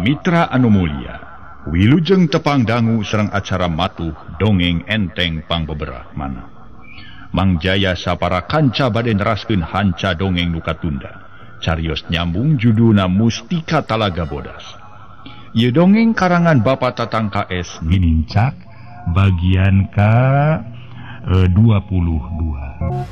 Para mitra anu mulia, wilujeng tepang dangu serang acara matuh dongeng enteng pangbeberah mana. Mang Jaya sapara kanca bade neraskeun hanca dongeng nu katunda. Carios nyambung judulna Mustika Talaga Bodas. Ieu dongeng karangan Bapak Tatang KS Minincak bagian ka 22.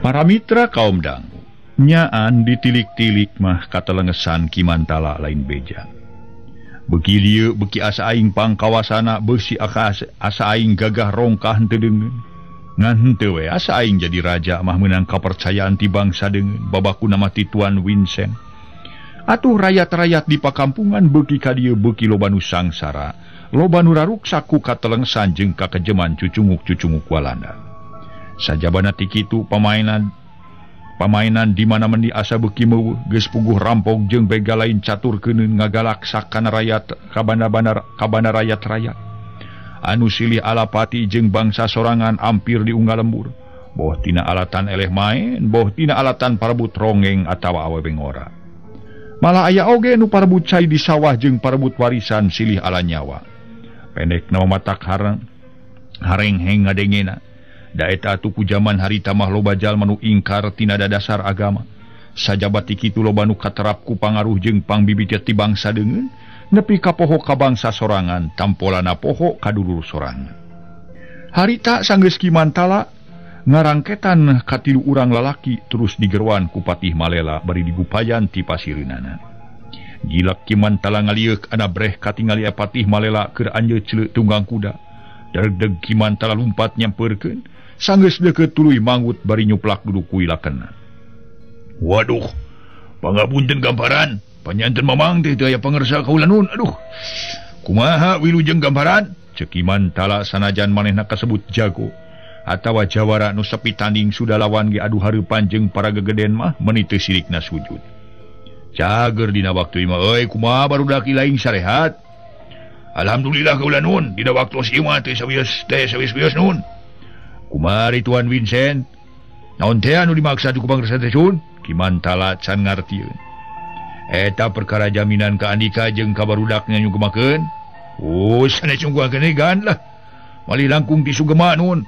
Para mitra kaum dangu, nyaan ditilik-tilik mah katelengesan Kimantala lain beja. Beki lieu beki asa aing pangkawasana beusi asa aing gagah rongkah henteu deungeun. Ngan henteu we asa aing jadi raja mah meunang kapercayaan ti bangsa deungeun babakuna mah ti Tuan Vincent. Atuh rakyat-rakyat di pakampungan beuki ka dieu beuki loba nu sangsara, loba nu raruksa ku katelengesan jeung kakejeman cucunguk-cucunguk Walanda. Sajabana ti kitu pamainan di mana mendi asa beuki meuweuh geus puguh rampok jeung bega lain caturkeun ngagalaksak kana rakyat kabana rakyat-rakyat anu silih alapati jeung bangsa sorangan ampir di unggal lembur boh tina alatan eleh main boh tina alatan parebut rongeng atawa awewe ngora. Malah aya oge nu parebut cai di sawah jeung parebut warisan silih ala nyawa. Pendek nama matak hareng heng ngadengena. Da eta atuh ku jaman harita mah loba jalma nu ingkar tina dasar agama. Sajabat ti kitu loba nu katerap ku pangaruh jeung pangbibit ti bangsa deungeun nepi ka poho ka bangsa sorangan tampolana poho ka dulur sorangan. Harita sanggeus Kimantala ngarangketan ka 3 urang lalaki terus digeruan ku Patih Malela bari digupayan ti pasireunana. Gilak Kimantala ngalieuk ana breh katingali Patih Malela keur anjeun ceuleuk tunggang kuda. Deg Kimantala lumpat nyampeurkeun. Sanggeus deukeut tuluy manggut bari nyuplak duduk ku ilakenna. Waduh, pangapunten Gamparan, panyanten mamang teh teu aya pangersa ka ulanun. Aduh. Kumaha wilujeng Gamparan? Ceuk Kimantala sanajan manehna kasebut jago atawa jawara nu sepi tanding sudah lawan ge adu hareupan jeung para gegeden mah meuni teu sirikna sujud. Cager dina waktu ieu mah euy kumaha barudak ilaing sarehat? Alhamdulillah ka ulanun dina waktu ieu mah teu sawios nun. Kumari Tuan Vincent, naon teh anu dimaksud ku pangersa teh sun? Kimantala can ngartieun. Eta perkara jaminan ka Andika jeung ka barudaknya nyugemakeun. Oh, sanes nyugemakeun gan lah. Malih langkung ti sugema nun.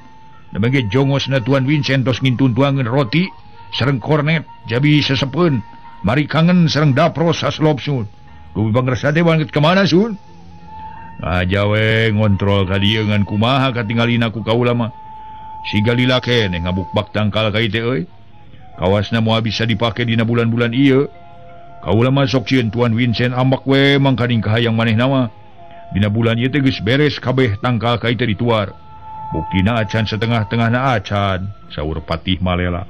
Damage jongosna Tuan Vincent tos ngintun tuangeun roti sareng kornet jabi sesepeun. Mari kangen sareng dapros saslop sun. Ku pangersa teh banget ka mana sun? Aja we ngontrol ka dieu ngan kumaha katinggalina ku kaula mah. Si Galila keneh ngabukbak tangkal ka ieu euy. Kawasna moal bisa dipake dina bulan-bulan ieu. Kaula mah sok cieun Tuan Vincent ambak we mangkaning kahayang manehna mah. Dina bulan ieu teh geus beres kabeh tangkal ka ieu dituar. Buktina acan setengah-tengahna acan, saur Patih Malela.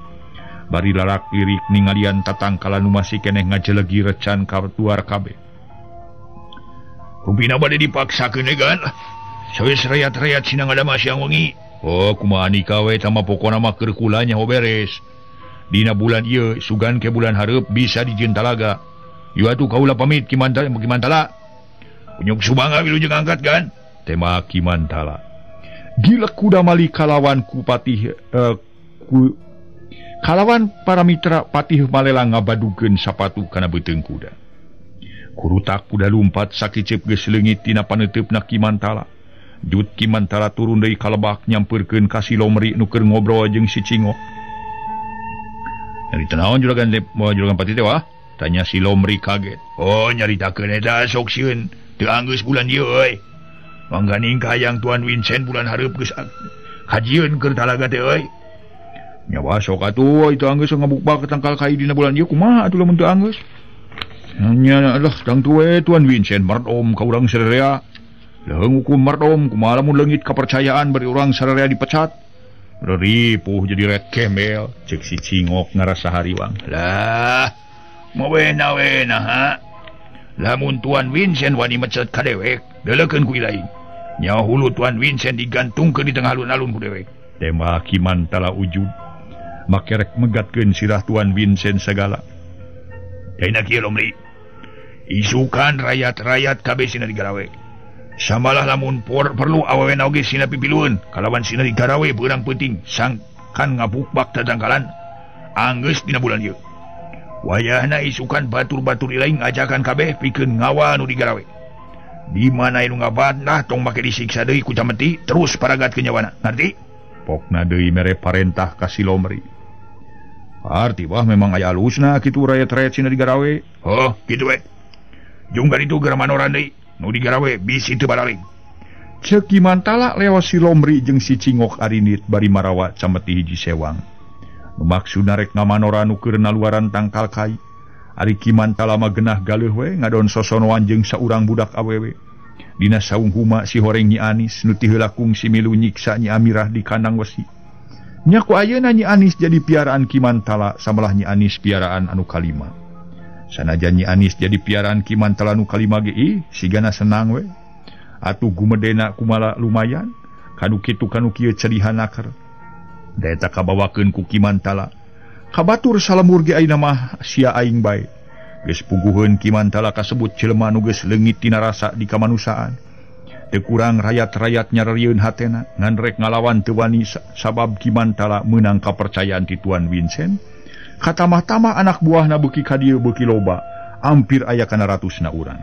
Bari larak lirik ningalian tatangkalan nu masih keneh ngajelegi recan ka tuar kabeh. Rupina bade dipaksakeun egan. Sawis rakyat-rakyat sinang ada siang wengi. Oh, kumaha nikah we sama pokona mah keur kula nya beres. Dina bulan ieu sugan ke bulan hareup bisa dijieun talaga. Ieu atuh kaula pamit Kimantala. Unyuk subanga wilujeng angkat kan? Tema Kimantala. Gilek kuda malih kalawan ku Patih kalawan para mitra Patih Malela ngabadukeun sapatu kana beuteung kuda. Kurutak kuda lumpat sakicep geus leungit tina paneteupna Kimantala. Jut Kimantala turun dari kalebak nyampeurkeun ka si Lomri nu keur ngobrol jeung si Cingo. Nyari naon juragan Patih teh wah? Tanya si Lomri kaget. Oh, nyaritakeun eta sok sieun teu anggeus bulan ieu euy. Mangganing kahayang Tuan Vincent bulan hareup geus hajieun keur talaga teh euy. Nyawa sok atuh itu anggeus ngabukbak tangkal kai dina bulan ieu kumaha atuh lamun teu anggeus? Nya lah tang tuwe Tuan Vincent mardom ka urang sarerea. Leung hukum mardom kumaha lamun leungit kepercayaan bari urang sararea dipecat. Ripuh jadi red kemel cek si Cingok ngarasa hariwang. Lah mawena ha. Lamun Tuan Vincent wani mecat ka dewek deleukeun ku ilaing. Nya hulu Tuan Vincent digantungkeun di tengah alun-alun ku dewek. Tema Kimantala ujud. Makerek megatkeun sirah Tuan Vincent segala. Dina kieu Lomri. Isukan rakyat-rakyat kabeh sina digarawe. Samalah lamun perlu awewe oge sina pipilueun kalawan sina digarawe beurang penting sangkan ngabukbak tatangkalan anggeus dina bulan ieu. Wayahna isukan batur-batur lain ngajakan kabeh pikeun ngawal nu digarawe. Di mana anu ngabantah tong make disiksa deui ku cameti terus paragat ke nyawana. Ngarti? Pokna deui mere parentah ka si Lomri. Arti wah memang aya alusna kitu rakyat-rakyat sina digarawe. Oh, kitu we. Junggar itu geura manoran deui nu digarawe bisi teu balaling. Ceuk Kimantala leos si Lomri jeung si Cingok arinit bari marawa cameti hiji sewang. Nu maksudna rek ngamanoran nu keur naluaran tangkal kai. Ari Kimantala mah genah galeuh we ngadon sosonoan jeung saurang budak awewe. Dina saung huma si Horeng Nyi Anis nu ti heula kungsi milu nyiksa Nyi Amirah di kandang wesi. Nya ku ayeuna Nyi Anis jadi piaraan Kimantala samalah Nyi Anis piaraan anu kalima. Sanajan Nyi Anis jadi piaraan Kimantala anu kalima ge sigana senang we. Atuh gumedena kumala lumayan kanu kitu kanu kieu cerihanaker. Da eta kabawakeun ku Kimantala. Kabatur salamur ge ayeuna mah sia aing bae. Geus puguheun Kimantala kasebut jelema nu geus leungit tina rasa di kamanusaan. Teu kurang rakyat-rakyat nyararieun hatena ngan rek ngalawan teu wani sabab Kimantala meunang kapercayaan ti Tuan Vincent. Katamah-tamah anak buahna beuki ka dieu beuki loba, hampir aya kana ratusna urang.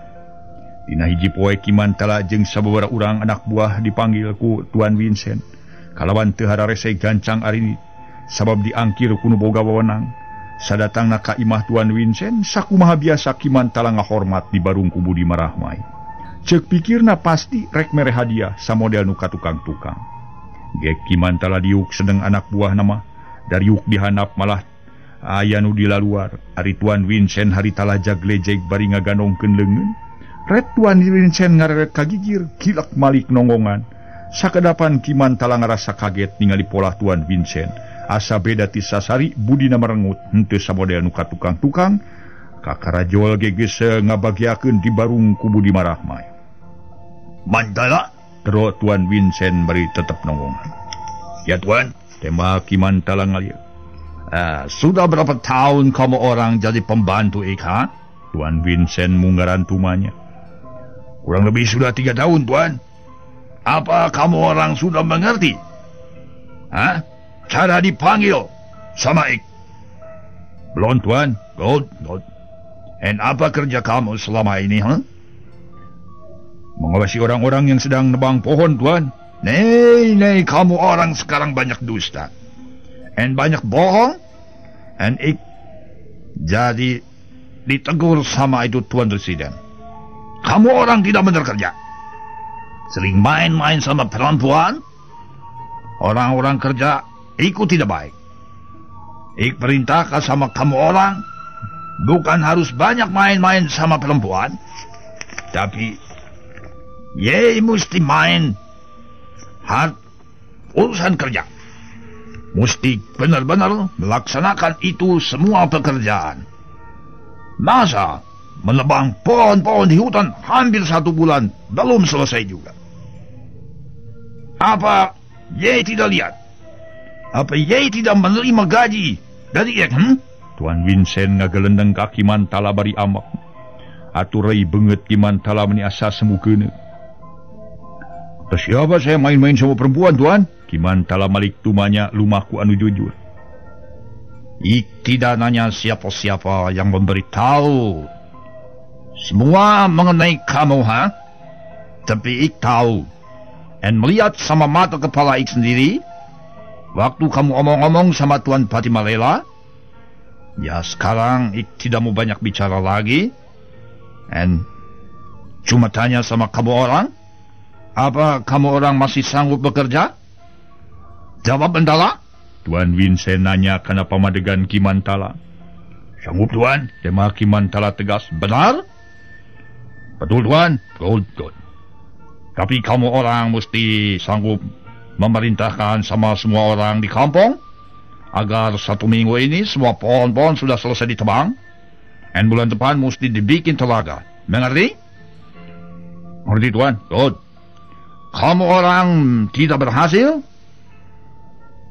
Dina hiji poe Kimantala jeung sababaraha urang anak buah dipanggil ku Tuan Vincent. Kalawan teu hararese gancang arinit sabab diangkir ku nu boga wewenang. Sadatangna ka imah Tuan Vincent sakumaha biasa Kimantala ngahormat di barung ku Budi Marahmai. Ceuk pikirna pasti rek mere hadiah samodel nu ka tukang-tukang. Gek Kimantala diuk sedeng anak buahna mah dariuk dihandap malah aya nu dilaluar. Ari Tuan Vincent harita lajag lejeg bari ngagandongkeun leungeun. Ret Tuan Vincent ngareret kagigir kilak malik nonggongan. Sakedapan Kimantala ngarasa kaget ningali pola Tuan Vincent. Asa beda ti sasari budina merengut henteu samodel nu ka tukang-tukang. Kakarajol ge geus ngabagiakeun di barung ku Budi Marahmai. Mantala, tero Tuan Vincent bari tetep nonggongan. Ya Tuan, tema Kimantala ngalieu. Sudah berapa tahun kamu orang jadi pembantu Ika? Tuan Vincent munggaran tumanya. Kurang lebih sudah 3 tahun, Tuan. Apa kamu orang sudah mengerti? Cara dipanggil sama Ik? Belum, Tuan. Good. And apa kerja kamu selama ini, Mengawasi orang-orang yang sedang nebang pohon, Tuan. Nei, kamu orang sekarang banyak dusta. And banyak bohong. And Ik jadi ditegur sama itu Tuan Presiden. Kamu orang tidak benar kerja. Sering main-main sama perempuan. Orang-orang kerja ikut tidak baik. Ik perintahkan sama kamu orang. Bukan harus banyak main-main sama perempuan. Tapi ye mesti main urusan kerja. Mesti benar-benar melaksanakan itu semua pekerjaan. Masa menebang pohon-pohon di hutan hampir 1 bulan belum selesai juga. Apa ye tidak lihat? Apa ye tidak menerima gaji dari Ik? Tuan Vincent ngagelendeng ka Kimantala bari amak. Aturei beungeut Kimantala meni asa semukeun. Siapa saya main-main sama perempuan, Tuan? Kimantala malik tumanya lumahku anu jujur. Ik tidak nanya siapa-siapa yang memberitahu semua mengenai kamu, Tapi Ik tahu. Dan melihat sama mata kepala Ik sendiri, waktu kamu omong-omong sama Tuan Patimalela, ya sekarang Ik tidak mau banyak bicara lagi. Dan cuma tanya sama kamu orang, apa kamu orang masih sanggup bekerja? Jawab Bendala. Tuan Vincent nanya kenapa madegan Kimantala. Sanggup, Tuan. Tema Kimantala tegas. Benar? Betul, Tuan. Good. Tapi kamu orang mesti sanggup memerintahkan sama semua orang di kampung agar 1 minggu ini semua pohon-pohon sudah selesai ditebang. Dan bulan depan mesti dibikin telaga. Mengerti? Mengerti, Tuan. Good. Kamu orang tidak berhasil?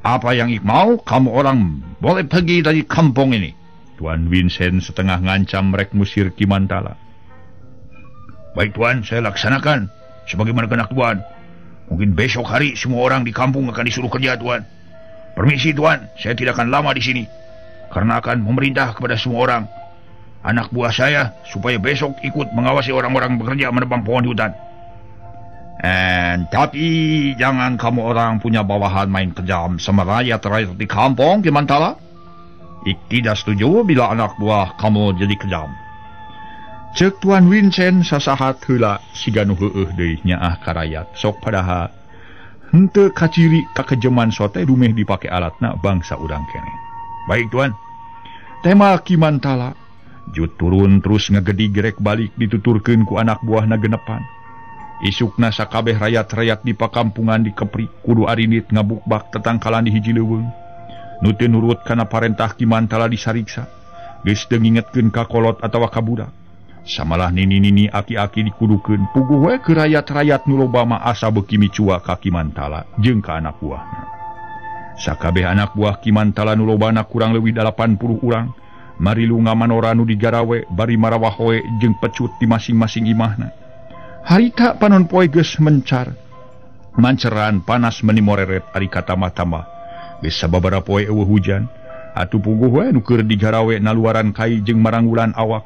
Apa yang Ik mau, kamu orang boleh pergi dari kampung ini. Tuan Vincent setengah ngancam rek musir Ki Mantala. Baik Tuan, saya laksanakan sebagaimana kehendak Tuan. Mungkin besok hari semua orang di kampung akan disuruh kerja Tuan. Permisi Tuan, saya tidak akan lama di sini karena akan memerintah kepada semua orang anak buah saya supaya besok ikut mengawasi orang-orang bekerja menebang pohon di hutan. Tapi jangan kamu orang punya bawahan main kejam sama rakyat-rakyat di kampung Ki Mantala. Ik tidak setuju bila anak buah kamu jadi kejam. Cek Tuan Vincent sasahat heula siganu heueuh deui nyaah ka rakyat sok padahal henteu kaciri kakejeman sote dumeh dipake alatna bangsa urang kene. Baik Tuan. Tema Ki Mantala jut turun terus ngagedi gerek balik dituturkeun ku anak buahna genepan. Isukna sakabeh rakyat-rakyat di pakampungan dikepri kudu arinit ngabukbak tetangkalan di hiji leuweung. Nu teu nurut kana parentah Ki Mantala disariksa. Geus teu ngingetkeun ka kolot atawa ka budak. Samalah nini-nini aki-aki dikudukeun puguh we ke rakyat-rakyat nu loba mah asa beuki micua ka Ki Mantala jeung ka anak buahna. Sakabeh anak buah Ki Mantala nu lobana kurang leuwih 80 urang marilu ngamanora nu digarawe bari marawah we jeung pecut di masing-masing imahna. Harita panon poe geus manceran panas meni moreret ari katamah-tamah. Geus sababaraha poe eueuh hujan, atuh puguh we nu keur digarawe naluaran kai jeung maranggulan awak.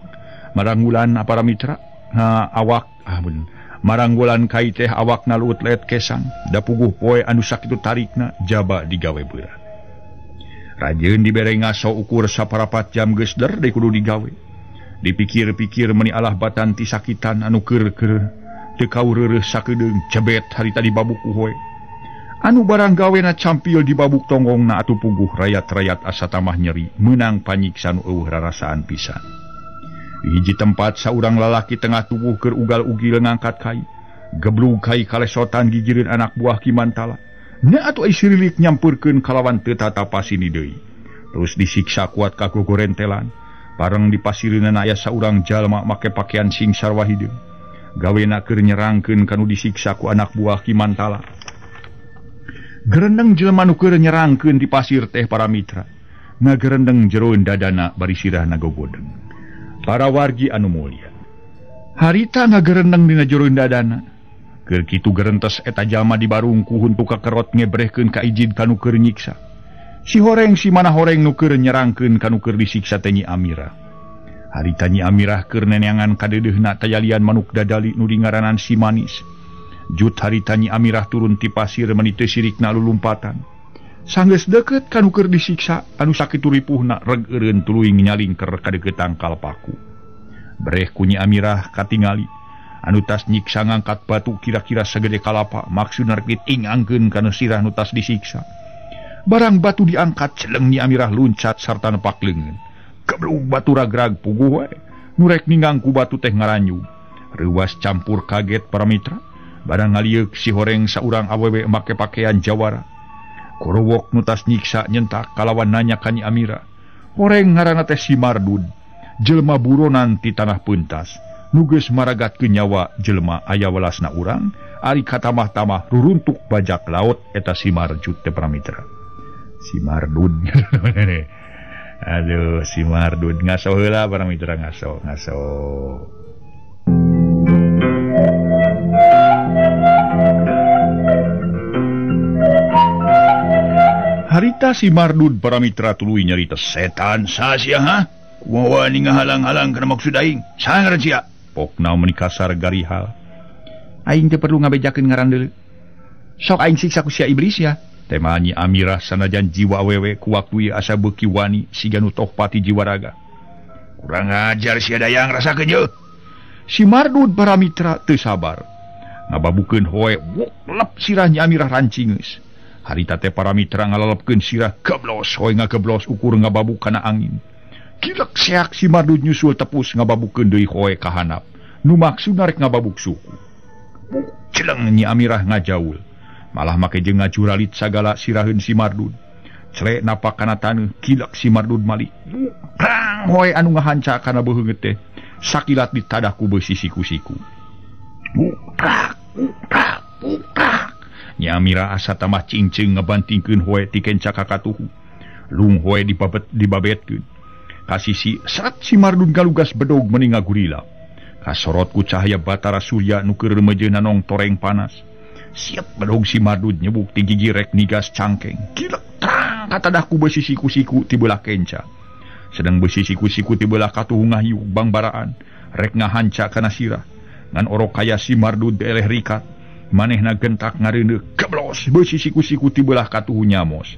Maranggulan para mitra awak maranggulan kai teh awak naluut leet kesang da puguh poe anu sakitu tarikna jaba digawe beurang. Rajeun dibere ngaso ukur saparapat jam geus der deui kudu digawe. Dipikir-pikir meni alah batan ti sakitan anu keur teu kaureureus sakedeung cebet harita dibabuku hoe. Anu barang gawena campil dibabuk tonggongna atuh puguh rakyat-rakyat asa tamah nyeri meunang panyiksa nu eueuh rarasaan pisan. Di hiji tempat saurang lalaki tengah tubuh keur ugal-ugil ngangkat kai. Geblug kai kalesotan gigireun anak buah Ki Mantala. Nya atuh ai sirilik nyampeurkeun kalawan teu tatapasini deui. Terus disiksa kuat ka gogorentelan. Pareng di pasirineuna aya saurang jalma make pakaian sing sarwa hideung. Gawena keur nyerangkeun kanu disiksa ku anak buah Ki Mantala. Gerendeng jelema nu keur nyerangkeun di pasir teh para mitra. Ngagerendeng jeroeun dadana bari sirahna gogodeng. Para wargi anu mulia. Harita ngagerendeng dina jeroeun dadana. Keur kitu gerentes eta jalma dibarungku huntu kakerot ngebrehkeun ka ijin kanu keur nyiksa. Si horeng si mana horeng nu keur nyerangkeun kanu keur disiksa teh Nyi Amirah. Harita Nyi Amirah keur neneangan kadeudeuhna tayalian manuk dadali nu dingaranan si Manis. Jut harita Nyi Amirah turun ti pasir meni teu sirikna lulumpatan. Sanggeus deukeut kanu keur disiksa anu sakitu ripuhna reg eureun tuluy nyalingker ka deukeut tangkal paku. Breh ku Nyi Amirah katingali anu tas nyiksa ngangkat batu kira-kira sagede kalapa maksudna rek ditingangkeun kana sirah nu tas disiksa. Barang batu diangkat celeng Nyi Amirah luncat sarta nepak leungeun. Geblug batu ragrag puguh we nu rek ninggang ku batu teh ngaranyu. Reuwas campur kaget para mitra. Barang ngalieuh si horeng saurang awewe make pakaian jawara. Korowok nu tas nyiksa nyentak kalawan nanya ka Nyi Amirah. Horeng ngaranna teh si Mardud, jelema buronan ti tanah pentas, nu geus maragatkeun nyawa jelema aya welasna urang, ari katamah-tamah ruruntuk bajak laut eta si Marjud teh pramitra. Si Mardud. Aduh, si Mardud ngaso heula pramitra ngaso. Harita si Mardud para mitra tuluy nyarita setan sasia ha kumaha ngahalang-halang kana maksud aing sangar sia pokna meni kasar garihal aing teu perlu ngabejakeun ngaran deuleu sok aing siksa ku sia iblis ya tema Nyi Amirah sanajan jiwa awewe ku waktu ieu asa beuki wani siga nu tohpati jiwa raga kurang ajar sia dayang rasakeun yeuh si Mardud para mitra teu sabar ngababukeun hoe lep sirah Nyi Amirah rancingeus. Harita teh para mitra ngalalepkeun sirah geblos hoy ngageblos ukur ngababuk kana angin. Kilek seak si Mardud nyusul tepus ngababukeun deui hoy ka handap. Nu maksudna rek ngababuk suku. Celeng Nyi Amirah ngajaul. Malah make jeung ngajuralit sagala siraheun si Mardud. Cele napak kana taneuh kilek si Mardud malik. Prang hoy anu ngahanca kana beungeut teh sakilat ditadah ku beusi siku-siku. Prak. Nyi Amirah asa tamah cingcing ngebantingkeun hoe ti kenca kakatuhu. Lung hoe dibabetkeun. kasisi saat si Mardud galugas bedog meninga gurila. Kasorot ku cahaya batara surya nu keur remejeuna nong toreng panas. Siap bedog si Mardud nyebuk ti gigi rek nigas cangkeng. Kilek tang katadahku besi siku-siku ti belah kenca. Sedang besi siku-siku ti belah katuh ngahiuk bangbaraan rek ngahanca kana sirah. Ngan orok kaya si Mardud eleh rikat. Manehna gentak ngareundeuk geblos beusi siku-siku ti belah katuh nyamos.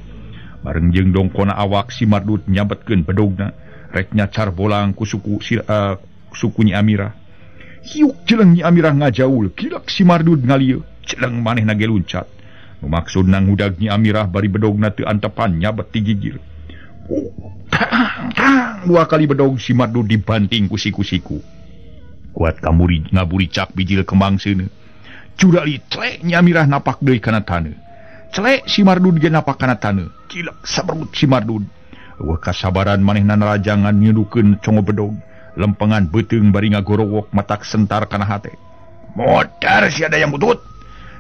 Bareng jeung dongkona awak si Mardud nyabetkeun bedogna rek nyacar bolang ku suku Nyi Amirah. Hiuk jeleng Nyi Amirah ngajaul kilak si Mardud ngalieu jeleng manehna ge luncat. Nu maksudna ngudag Nyi Amirah bari bedogna teu antepan nyabet ti gigir. Dua kali bedog si Mardud dibanting ku siku-siku. Kuat kamuri ngaburicak bijil kembang seuneu. Jurali celek Nyi Amirah napak deui kana taneu. Celek si Mardud ge napak kana taneu. Kilek saberut si Mardud. Eueuh kasabaran manehna narajangan nyeudukeun congo bedog. Lempengan beuteung bari ngagorowok matak sentar kana hate. Modar si ada yang butut.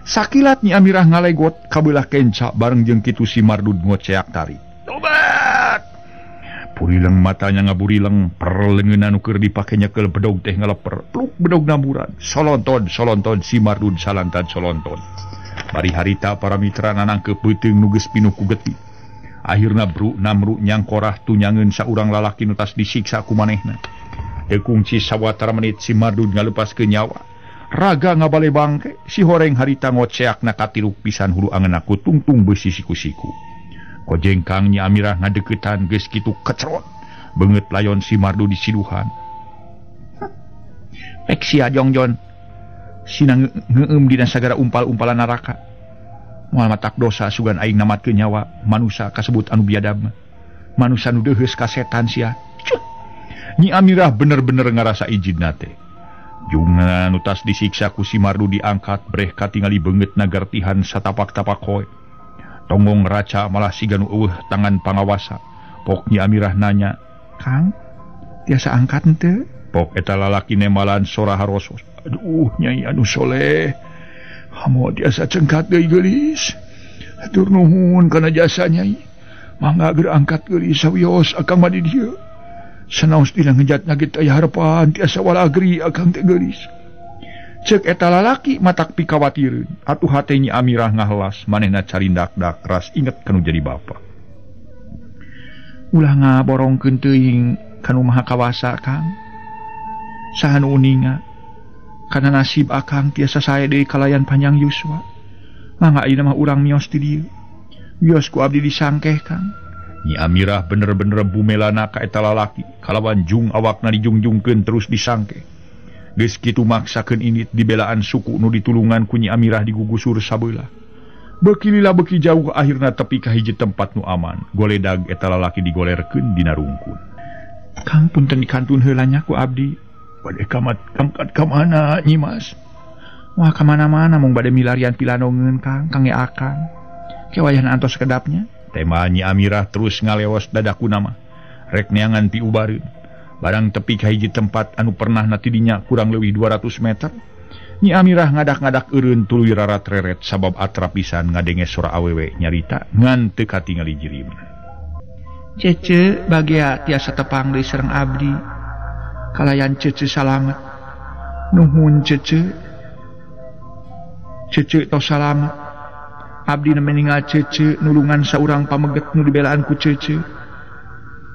Sakilat Nyi Amirah ngalegot ka beulah kenca bareng jeung kitu si Mardud ngoceak tari. Tobat. Purileng matanya ngaburileng perleungeunna nu keur dipake nyekel bedog teh ngaleper. Pluk bedog naburan. Solonton si Mardud salantan solonton. Bari harita para mitra nanangkeup beuteung nu geus pinuh ku geti. Akhirna Bru Namru nyangkorah tunyangeun saurang lalaki nu tas disiksa ku manehna. Teu kungci sawatara menit si Mardud ngalepaskeun nyawa. Raga ngabale bangke si horeng harita ngoceakna katiluk pisan hulu angeunna ku tungtung beusi siku-siku. Kojengkang Nyi Amirah ngadeuketan geus kitu kecrot. Beungeut layon si Mardud di siduhan. Pek sia jongjon. Sina ngeueum dina sagara umpal-umpalan neraka. Moal matak dosa sugan aing namatkeun nyawa manusa kasebut anu biadab. Manusa nu deuheus ka setan sia. Cut. Nyi Amirah bener-bener ngarasa ijidna teh. Jungna nu tas disiksa ku si Mardud diangkat breh katingali beungeut nagartihan satapak-tapak hoe. Tonggong raca malah siga nu eueuh tangan pangawasa. Pok Nyi Amirah nanya, "Kang, tiasa angkat henteu?" Pok eta lalaki nemalan sora harosos. "Aduh, Nyai anu soleh. Hamo tiasa cengkat deui geulis. Hatur nuhun kana jasa Nyai. Mangga ger angkat geulis sawios akang madi dieu. Sanaos dina ngejatna ge aya harepan tiasa walagri akang teh geulis." Ceuk eta lalaki matak pikawatireun. Atuh hate Nyi Amirah ngahelas manehna carindak-dak ras inget kanu jadi bapa. Ulah ngaborongkeun teuing kanu maha kawasa Kang. Saha nu uninga kana nasib akang tiasa sae deui kalayan panjang yuswa. Mangga ayeuna mah urang mios ti dieu. Wios ku abdi disangkeh Kang. Nyi Amirah bener-bener bumelana ka eta lalaki kalawan jung awakna dijungjungkeun terus disangkeh. Geus kitu maksakeun init dibelaan suku nu ditulungan ku Nyi Amirah digugusur sabeula. Beuki lila beuki jauh akhirna tepi ka hiji tempat nu aman. Goledag eta lalaki digolerkeun dina rungkun. Kang punten dikantun heula nya ku abdi. Bade kangkat ka mana Nyi Mas? Wah ka mana-mana mung bade milarian pilanongeun Kang, Kang ya akang. Kewayahan antos kedapnya. Tema Nyi Amirah terus ngaleos dadaku nama. Rek neangan ti ubareun. Barang tepi ka hiji tempat anu pernah natidinya kurang leuwih 200 meter. Nyi Amirah ngadak-ngadak eureun tuluy rarat reret sabab atra pisan ngadenge sora awewe nyarita ngan teu katingali jirim. Cece bagia tiasa tepang deui sareng abdi. Kalayan cece salamet. Nuhun cece. Cece tos salamet. Abdi meningal cece nulungan saurang pameget nu dibelaan ku cece.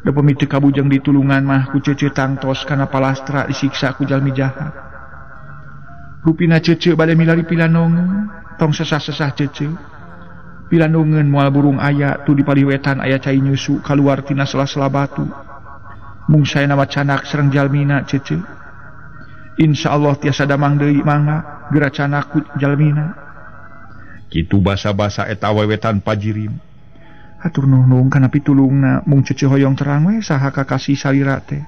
Da pamiti kabujang ditulungan mah ku cece tangtos kana palastra disiksa ku jalmi jahat. Rupina cece bade milari pilanongeun, tong sesah-sesah cece. Pilanongeun moal burung aya tu di paliwetan aya cai nyusu kaluar tina sela-sela batu. Mung saena macanak sareng jalmina cece. Insyaallah tiasa damang deui mangga geura canak ku jalmina. Kitu basa-basa eta wewetan pajirim. Hatur nuhun kana pitulungna mung cece hoyong terang we saha kakasih salira teh.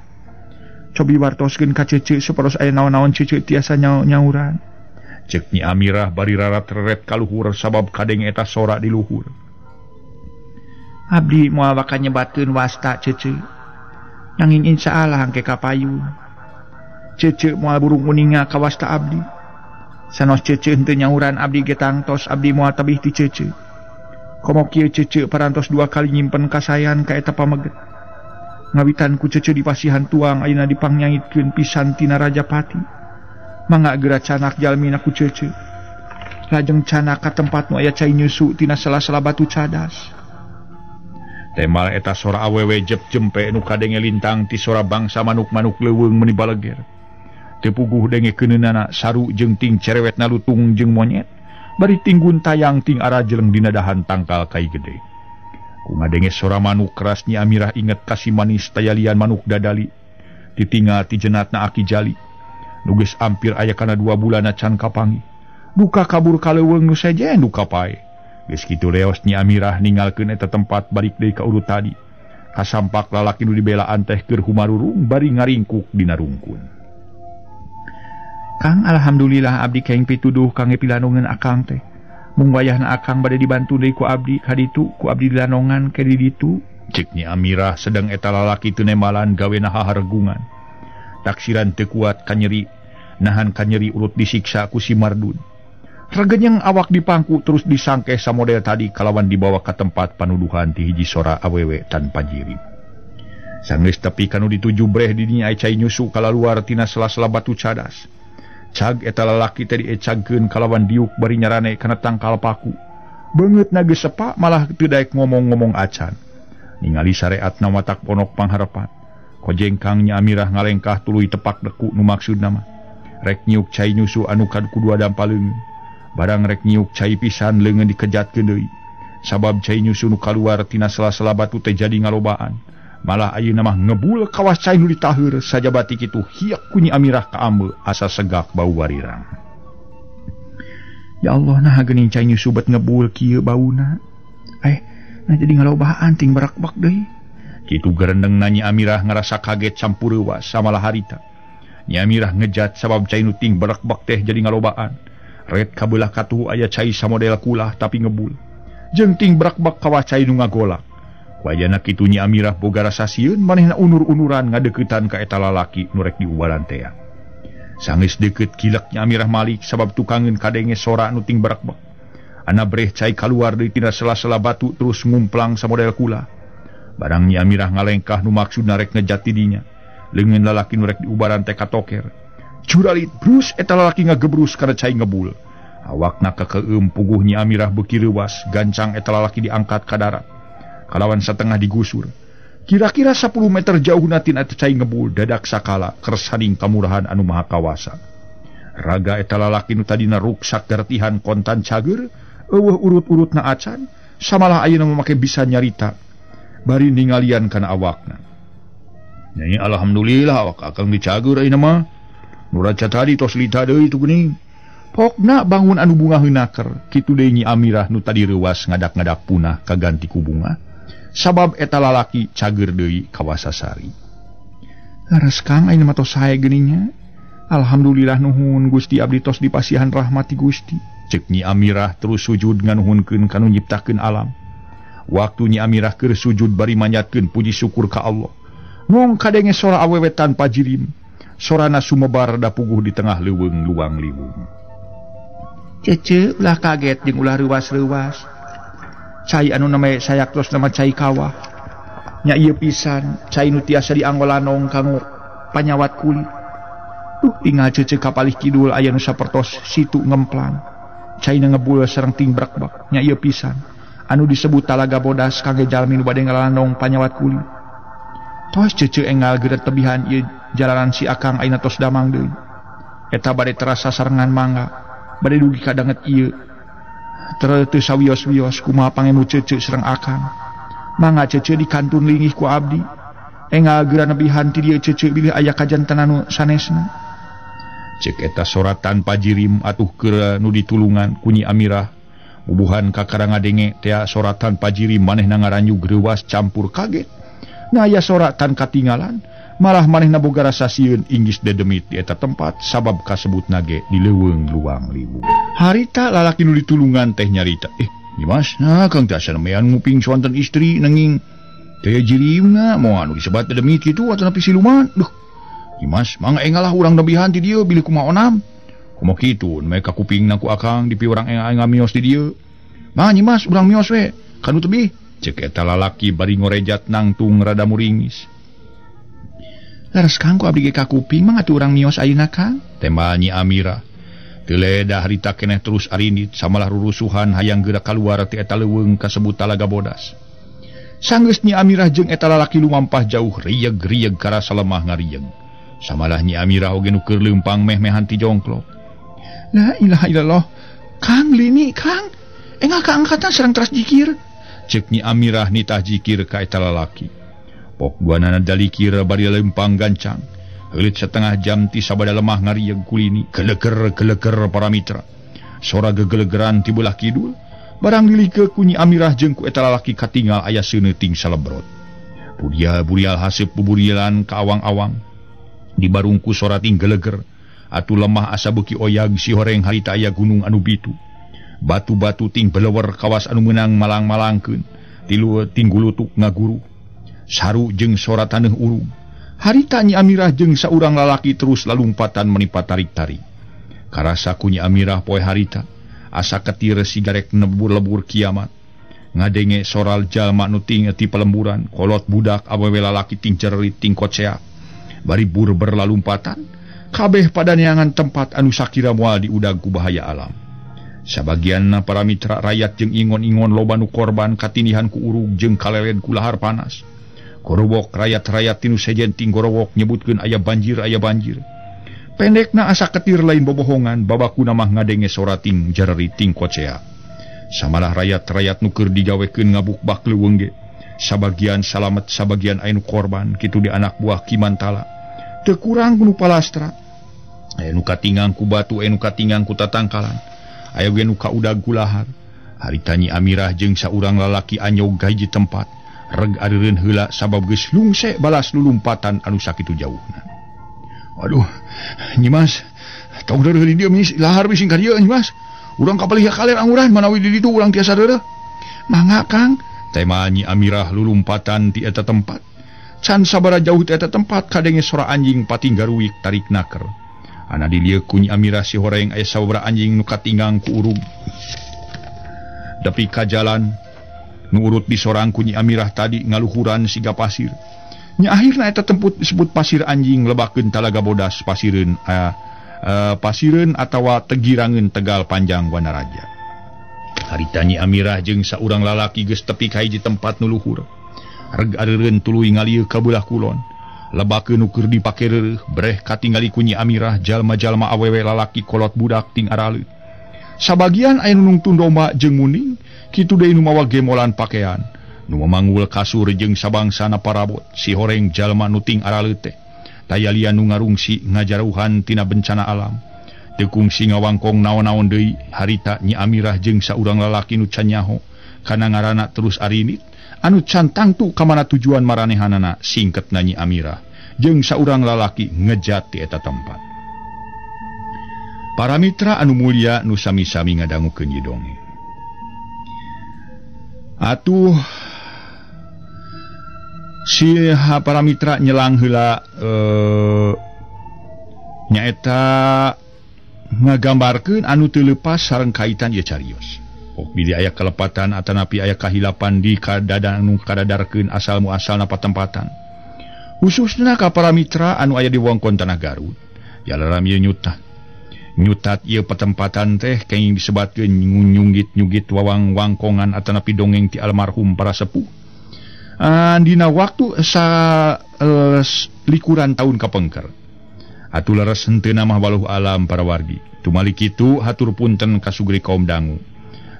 Cobi wartoskeun ka cece saparos aya naon-naon cece tiasa nyauran. Ceuk Nyi Amirah bari rarat reret kaluhur sabab kadeng eta sora di luhur. Abdi moal bakal nyebatkeun wasta cece. Nanging insyaallah hangke kapayun. Cece moal burung kuninga ka wasta abdi. Sanos cece henteu nyauran abdi ge tangtos abdi moal tabih ti cece. Komo kieu cece parantos 2 kali nyimpen kasayan ka eta pameget. ngawitan ku cece di pasihan tuang ayeuna dipangnyaitkeun pisan tina Rajapati. Mangga geura canak jalmina ku cece. Lajeng canak ka tempat nu aya cai nyusu tina sela-sela batu cadas. Temal eta sora awewe jep jempe nu kadenge lintang ti sora bangsa manuk-manuk leuweung meuni baleger. Teu puguh denge keuneunan saru jeung ting cerewetna lutung jeung monyet. Bari tinggun tayang ting arajeleng dina dahan tangkal kai gede. Ku ngadenge sora manuk keras Nyi Amirah inget kasih manis tayalian manuk dadali. Ditinggal ti jenatna Aki Jali. Nu geus ampir aya kana 2 bulan can kapangi. Duka kabur ka leuweung nu sejen duka pae. Geus kitu leos Nyi Amirah ninggalkeun eta tempat balik deui ka urut tadi. Kasampak lalaki nu dibelaan teh keur humarurung bari ngaringkuk dina rungkun. Kang, alhamdulillah abdi kaing pituduh kangge pilanongan akang teh. Mung wayahna akang bade dibantu deui ku abdi kaditu, ku abdi dilanongan ke di ditu. Cek Nyi Amirah sedang eta lalaki teu nemalan gawena hahargungan. Taksiran teu kuat kanyeri, nahan kanyeri urut disiksa ku si Mardun. Regenyeng awak dipangku terus disangkeh samodel tadi kalawan dibawa ke tempat panuduhan ti hiji sora awewe tanpa jirim. Sanggeus tepi kanu dituju breh di dinya cai nyusu kalaluar tina sela-sela batu cadas. Cag eta lalaki teh diecagkeun kalawan diuk bari nyarane kana tangkal paku. Beungeutna geus sepa malah teu daek ngomong-ngomong acan. Ningali sareatna watak ponok pangharepan. Kojengkang Nyi Amirah ngalengkah tuluy tepak deku nu maksudna mah. Rek nyiuk cai nyusu anu kadua dampaleung. Barang rek nyiuk cai pisan leungeun dikejatkeun deui. Sabab cai nyusu nu kaluar tina sela-sela batu teh jadi ngalobaan. Malah ayeuna mah ngebul kawas cai nu ditaheur sajabati kitu hiak ku Nyi Amirah ka ambe asa segak bau warirang. Ya Allah, nah geuning cai nyusu bet ngebul kieu bauna. Nah jadi ngalobaan ting barak-bak deui. Kitu gerendengna Nyi Amirah ngarasa kaget campur euwas samalah harita. Nyi Amirah ngejat sabab cai nu ting barak-bak teh jadi ngalobaan. Red kabelah katuh aya cai samodel kulah tapi ngebul. Jeung ting barak-bak kawas cai nu ngagolak. Wayana kitu Nyi Amirah boga rasa sieun manehna unur-unuran ngadeuketan ka eta lalaki nu rek diubaran teh. Sanggeus deukeut kilek Nyi Amirah malik sabab tukangeun kadenge sora nu ting barak-bak. Ana breh cai kaluar deui tina sela-sela batu terus ngumplang samodel kula. Barang Nyi Amirah ngalengkah nu maksudna rek ngejat ti dinya. Leungeun lalaki nu rek diubaran teh katoker. Curalit brus eta lalaki ngagebrus kana cai ngebul. Awakna kekeum puguh Nyi Amirah beuki leuwas, gancang eta lalaki diangkat ka darat. Kalawan setengah digusur. Kira-kira 10 meter jauh natin eta cai ngebul dadak sakala kersading kamurahan anu maha kawasa. Raga eta lalaki nu tadina ruksak gartihan kontan cager, eueuh urut-urutna acan, samalah ayeuna make bisa nyarita. Bari ningalian kana awakna. Nyai alhamdulillah awak akang dicager ayeuna mah. Nu raca tadi tos lita deui tu geuning. Pokna bangun anu bunga heunaker, kitu deui Nyi Amirah nu tadi reuwas ngadak-ngadak punah kaganti ku bunga. Sabab eta lalaki cager deui kawasasari. Laras Kang ayeuna mah tos sae geuningnya. Alhamdulillah nuhun Gusti abdi tos dipasihan rahmati Gusti. Cek Nyi Amirah terus sujud nganuhunkeun kanu nyiptakeun alam. Waktu Nyi Amirah keur sujud bari manjatkeun puji syukur ka Allah. Ngong kadenge sora awewe tanpa jirim. Sorana sumebar da puguh di tengah leuweung luang liwung. Cece ulah kaget jeung ulah reuwas-reuwas. Cai anu name sayak tos nama cai kawah. Nya ieu pisan cai nu tiasa dianggolanong kanggo panyawat kulit. Tinggal cece kapalih kidul aya nu sapertos situ ngemplang. Cai na ngebul sareng ting brak-bak. Nya ieu pisan anu disebut talaga bodas kangge jalmi nu bade ngalanong panyawat kulit. Tos cece enggal geuret tebihan ieu jalanan si akang ayeuna tos damang deui. Eta bade terasa sarengan mangga. Bade dugi ka danget ieu. Teu sawios-wios kumaha pangemu cece sareng akang. Mangga cece dikantun linggih ku abdi. Enggal geura nebihan ti dieu cece bilih aya kajanten anu sanesna. Cek eta sorat tanpa jirim atuh keur nu ditulungan ku Nyi Amirah. Bubuhan ka karangadenge teh sorat tanpa jirim manehna ngaranjug reuwas campur kaget. Nah aya soratan katinggalan malah manehna boga rasa sieun inggis dedemit di eta tempat sabab kasebutna ge di leuweung luang liwung. Harita lalaki nu ditulungan teh nyarita, Dimas, nah Kang teh asa nemean nguping swanten istri nanging teh jirimna moal anu disebat dedemit kitu atuh nepi siluman. Duh. Dimas, mangga engalah urang nebihan ti dieu bilih kumaha onam. Kumaha kitu nepi ka kupingna ku akang dipi urang enga mios di dieu. Mah Dimas urang mios we, kanu tebih. Cek eta lalaki bari ngorejat nangtung rada muringis. Laras Kang ku abdi ge ka kuping mah atuh urang mios ayeuna Kang. Tembal Nyi Amirah. Teu ledah harita keneh terus arinit samalah rurusuhan hayang geura kaluar ti eta leuweung kasebut Talaga Bodas. Sanggeus Nyi Amirah jeung eta lalaki lumampah jauh rieg-rieg karasa lemah ngarieg. Samalah Nyi Amirah oge nu keur leumpang meh-mehan ti jongklok. La ilaha illallah. Kang lini Kang. Engah kaangkatan sareng teras jikir. Ceuk Nyi Amirah nitah jikir ka eta lalaki. Pok guanana dalikir bari leumpang gancang. Heulit setengah jam ti sabada lemah ngarieg kulini. Geleger para mitra. Sora gegelegeran ti belah kidul. Barang dilike ku Nyi Amirah jeung ku eta lalaki katinggal aya seuneuting salebrot. Burial haseup buburilan ka awang-awang. Dibarungku sora ting geleger. Atuh lemah asa beuki oyag si horeng harita aya gunung anu bitu. Batu-batu ting belewer kawas anu meunang malang-malangkeun. Tilu ting gulutuk ngaguru. Saru jeung sora taneuh urung. Harita Nyi Amirah jeung saurang lalaki terus lalumpatan menipa tarik-tarik. Karasa ku Nyi Amirah poe harita asa ketir sigarek lebur-lebur kiamat. Ngadenge soral jalma nu ting ti pelemburan, kolot budak awewe lalaki ting cerit ting kocea. Bari bur berlalumpatan, kabeh pada neangan tempat anu sakira moal diudag ku bahaya alam. Sabagianna para mitra rakyat jeung ingon-ingon loba nu korban katinihan ku urug jeung kaleled ku lahar panas. Gorowok rakyat-rakyat tinu sejen ting gorowok nyebutkeun aya banjir. Pendekna asa ketir lain bobohongan babakuna mah ngadenge sora ting jareri ting kocea. Samalah rakyat-rakyat nu keur digawekeun ngabukbak leuweung ge. Sabagian salamet sabagian aya nu korban kitu di anak buah Ki Mantala. Teu kurang nu palastra. Aya nu katingang ku batu, aya nu katingang ku tatangkalan. Aya ge nu kaudag ku lahar. Harita Nyi Amirah jeung saurang lalaki anyog ka hiji tempat. Reg areureun heula sabab geus lungse balas lulumpatan anu sakitu jauhna. Waduh, Nyi Mas, tong deureun di dieu mis lahar bising ka dieu Nyi Mas. Urang kapalih kaler anguran manawi di ditu urang tiasa deureuh. Mangga Kang, tema Nyi Amirah lulumpatan ti eta tempat. Can sabara jauh ti eta tempat kadenge sora anjing pating garuik tarik naker. Ana di dieu ku Nyi Amirah si horeng aya sababaraha anjing nu katinggang ku urug. Depi ka jalan nu urut di sorang ku Nyi Amirah tadi ngaluhuran siga pasir. Nya akhirna eta tempat disebut pasir anjing lebakeun Talaga Bodas pasireun atawa tegirangeun Tegal Panjang Wanaraja. Harita Nyi Amirah jeung saurang lalaki geus tepi ka hiji tempat nu luhur. Reg areureun tuluy ngalieu ka beulah kulon. Lebakeun nu keur dipake reureuh breh katingali ku Nyi Amirah jalma-jalma awewe lalaki kolot budak ting araleut. Sabagian aya nu nungtun domba jeung muning, kitu deui nu mawa gemolan pakean. Nu memanggul kasur jeung sabangsana parabot si horeng jalma nu ting araleut teh. Taya lian nu ngarungsi ngajarauhan tina bencana alam. Teu kungsi ngawangkong naon-naon deui harita Nyi Amirah jeung saurang lalaki nu can nyaho kana ngaranna terus arinit anu can tangtu ka mana tujuan maranehanana singketna Nyi Amirah jeung saurang lalaki ngejat ti eta tempat. Para mitra anu mulia nu sami-sami ngadangukeun ieu dongeng. Atuh si para mitra nyelang heula nyaeta ngagambarkeun anu teu leupas sareng kaitan ieu carios. Pok bidi aya kelepatan atanapi aya kahilapan di kadadan anu kadadarkeun asal muasalna patempatan. Khususna ka para mitra anu aya di wewengkon Tanah Garut. Jalaran ieu nyutat ieu patempatan teh kenging disebatkeun nyugit-nyugit wawang-wangkongan atanapi dongeng ti almarhum para sepuh. Dina waktu likuran tahun kapengker. Atuh leres henteuna mah waluh alam para wargi. Tumali kitu hatur punten ka sugri kaum dangu.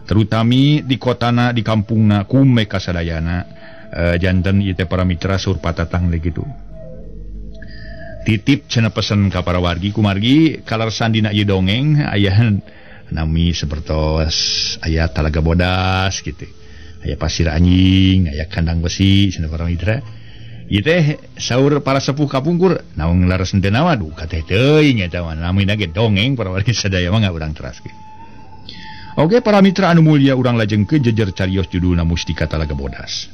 Terutami di kotana di kampungna kume kasadayana janten ieu teh para mitra sur patatang le kitu. Titip cenah pesen ka para wargi kumargi kalersan dina ieu dongeng aya nami sapertos aya Talaga Bodas kitu. Aya pasir anjing, aya kandang besi cenah para mitra. Ieu teh saur para sepuh kapungkur naon laras teu nawa duh kateh teuing eta mah namina ge dongeng para wargi sadaya mah urang teraskeun. Oke para mitra anu mulia urang lajengkeun jejer carios judulna Mustika Talaga Bodas.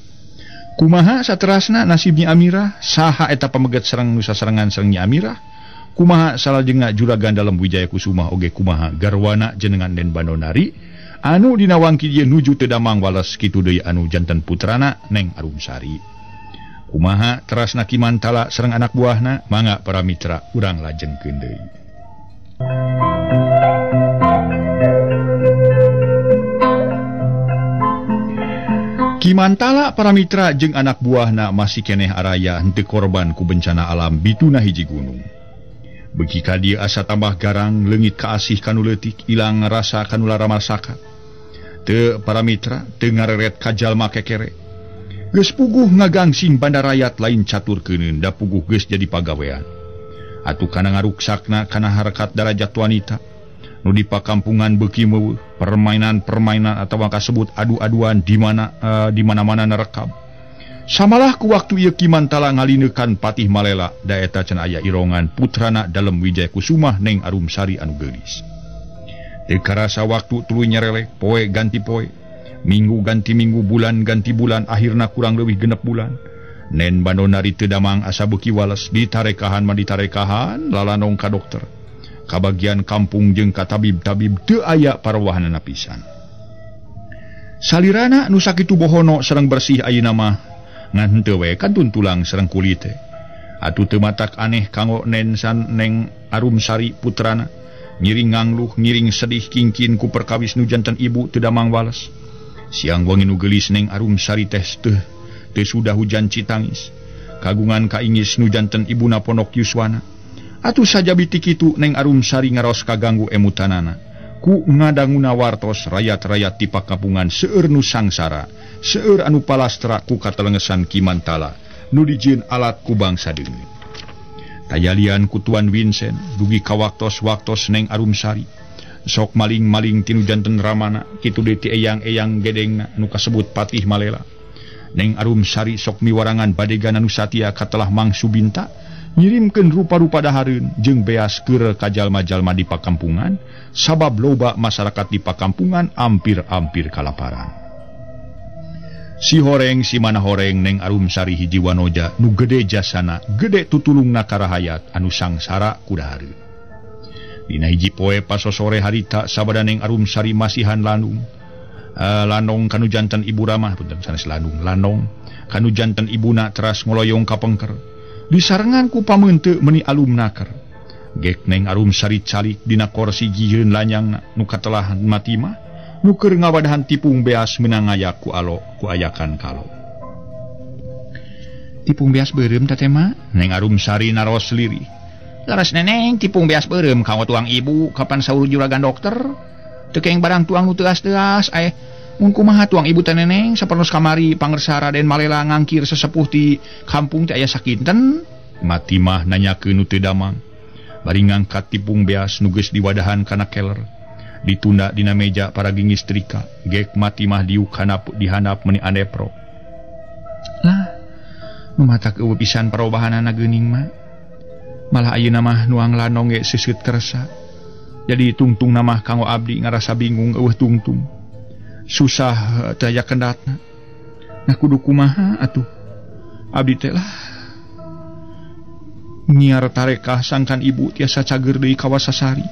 Kumaha saterasna nasib Nyi Amirah saha eta pameget sareng nu sasarengan sareng Nyi Amirah? Kumaha salajengna juragan dalam Wijaya Kusuma oge kumaha garwana jenengan Den Bandonari anu dina wangki dieu nuju teu damang wales kitu deui anu janten putrana Neng Arumsari. Kumaha terasna Kimantala sareng anak buahna, mangga para mitra urang lajengkeun deui. Kimantala para mitra jeung anak buahna masih keneh araya henteu korban ku bencana alam bituna hiji gunung. Beuki ka dieu asa tambah garang, leungit kaasih kanu leutik, ilang rasa kanu laramasaka. Teu para mitra teu ngareret ka jalma kekere. Geus puguh ngagangsing bandarayat lain caturkeuneun, da puguh geus jadi pagawean. Atuh kana ngaruksakna kana harkat darajat wanita. Nu di pakampungan beuki meueuh permainan-permainan atawa kasebut adu-aduan di mana-mana narekam. Samalah ku waktu ieu Kimantala ngalineukan patih malela da eta can aya irongan putrana dalem Wijaya Kusuma Neng Arumsari anu geulis. Teu karasa waktu tuluy nyerelek, poe ganti poe, minggu ganti minggu, bulan ganti bulan, akhirna kurang leuwih 6 bulan. Nen bandona teu damang asa beuki wales, ditarekahan mah ditarekahan, lalanong ka dokter. Kabagian kampung jeung ka tabib-tabib teu aya parwahanana pisan. Salirana nu sakitu bohono sareng bersih ayeuna mah ngan henteu we kantun tulang sareng kulit teh. Atuh teu matak aneh kanggo Neng Arumsari putrana, ngiring ngangluh, ngiring sedih kingkin ku perkawis nu janten ibu teu damang wales. Siang wengi nu geulis Neng Arumsari teh teu sudah hujan citangis. Kagungan kaingis nu janten ibuna Pondok Yuswana. Atuh saja bitik kitu Neng Arumsari ngaros kaganggu emutanana. Ku ngadanguna wartos rakyat-rakyat di pakapungan seueur nu sangsara, seueur anu palastra ku katelengesan Kimantala, nu dijieun alat ku bangsa deungeun. Tayalian ku Tuan Vincent, dugi ka waktos-waktos Neng Arumsari. Sok maling-maling tinu janten ramana, kitu deui ti eyang-eyang gedengna nu kasebut patih malela. Neng Arumsari sok miwarangan badegan anu satia katelah mangsu binta, ngirimkeun rupa-rupa dahareun jeung beas keur ka jalma-jalma di pakampungan, sabab loba masyarakat di pakampungan ampir-ampir kalaparan. Si horeng si mana horeng Neng Arumsari hiji wanoja nu gede jasana, gede tutulungna karahayat anu sangsara ku dahareun. Dina hiji poe pasosore harita sabada Neng Arumsari masihan lanung kanu janten ibu ramah, punten sanes lanong kanu janten ibuna teras ngoloyong ka pengker. Disarengan ku pameunteuk meuni alum naker. Gek Neng Arumsari calik dina kursi gieun lanyangna nu katelahan mati mah, nu keur ngawadahan tipung beas meunang aya ku ayakan kalo. Tipung beas beureum teh mah? Neng Arumsari naros lirih. Laras neneng tipung beas beureum kanggo tuang ibu, kapan saur juragan dokter? Teu keeng barang tuang nu teuas-teuas, mun kumaha tuang ibu teh neneng saperlos kamari pangersa Raden Malela ngangkir sesepuh ti kampung teh aya sakinten? Mati mah nanyakeun nu teu damang. Bari ngangkat tipung beas nu geus diwadahan kana keler, ditunda dina meja para gingis trika. Gek mati mah diuk dihandap meuni anepro. Lah, nu matak eueuh pisan parobahanana geuning mah. Malah ayeuna mah nuang lanong ge seuseut kersa. Jadi tungtung namah kanggo abdi ngarasa bingung eueuh tungtung. Susah daya kendatna. Nah kudu kumaha atuh. Abdi teh lah nyiar tarekah sangkan ibu tiasa cager deui ka Wasasari.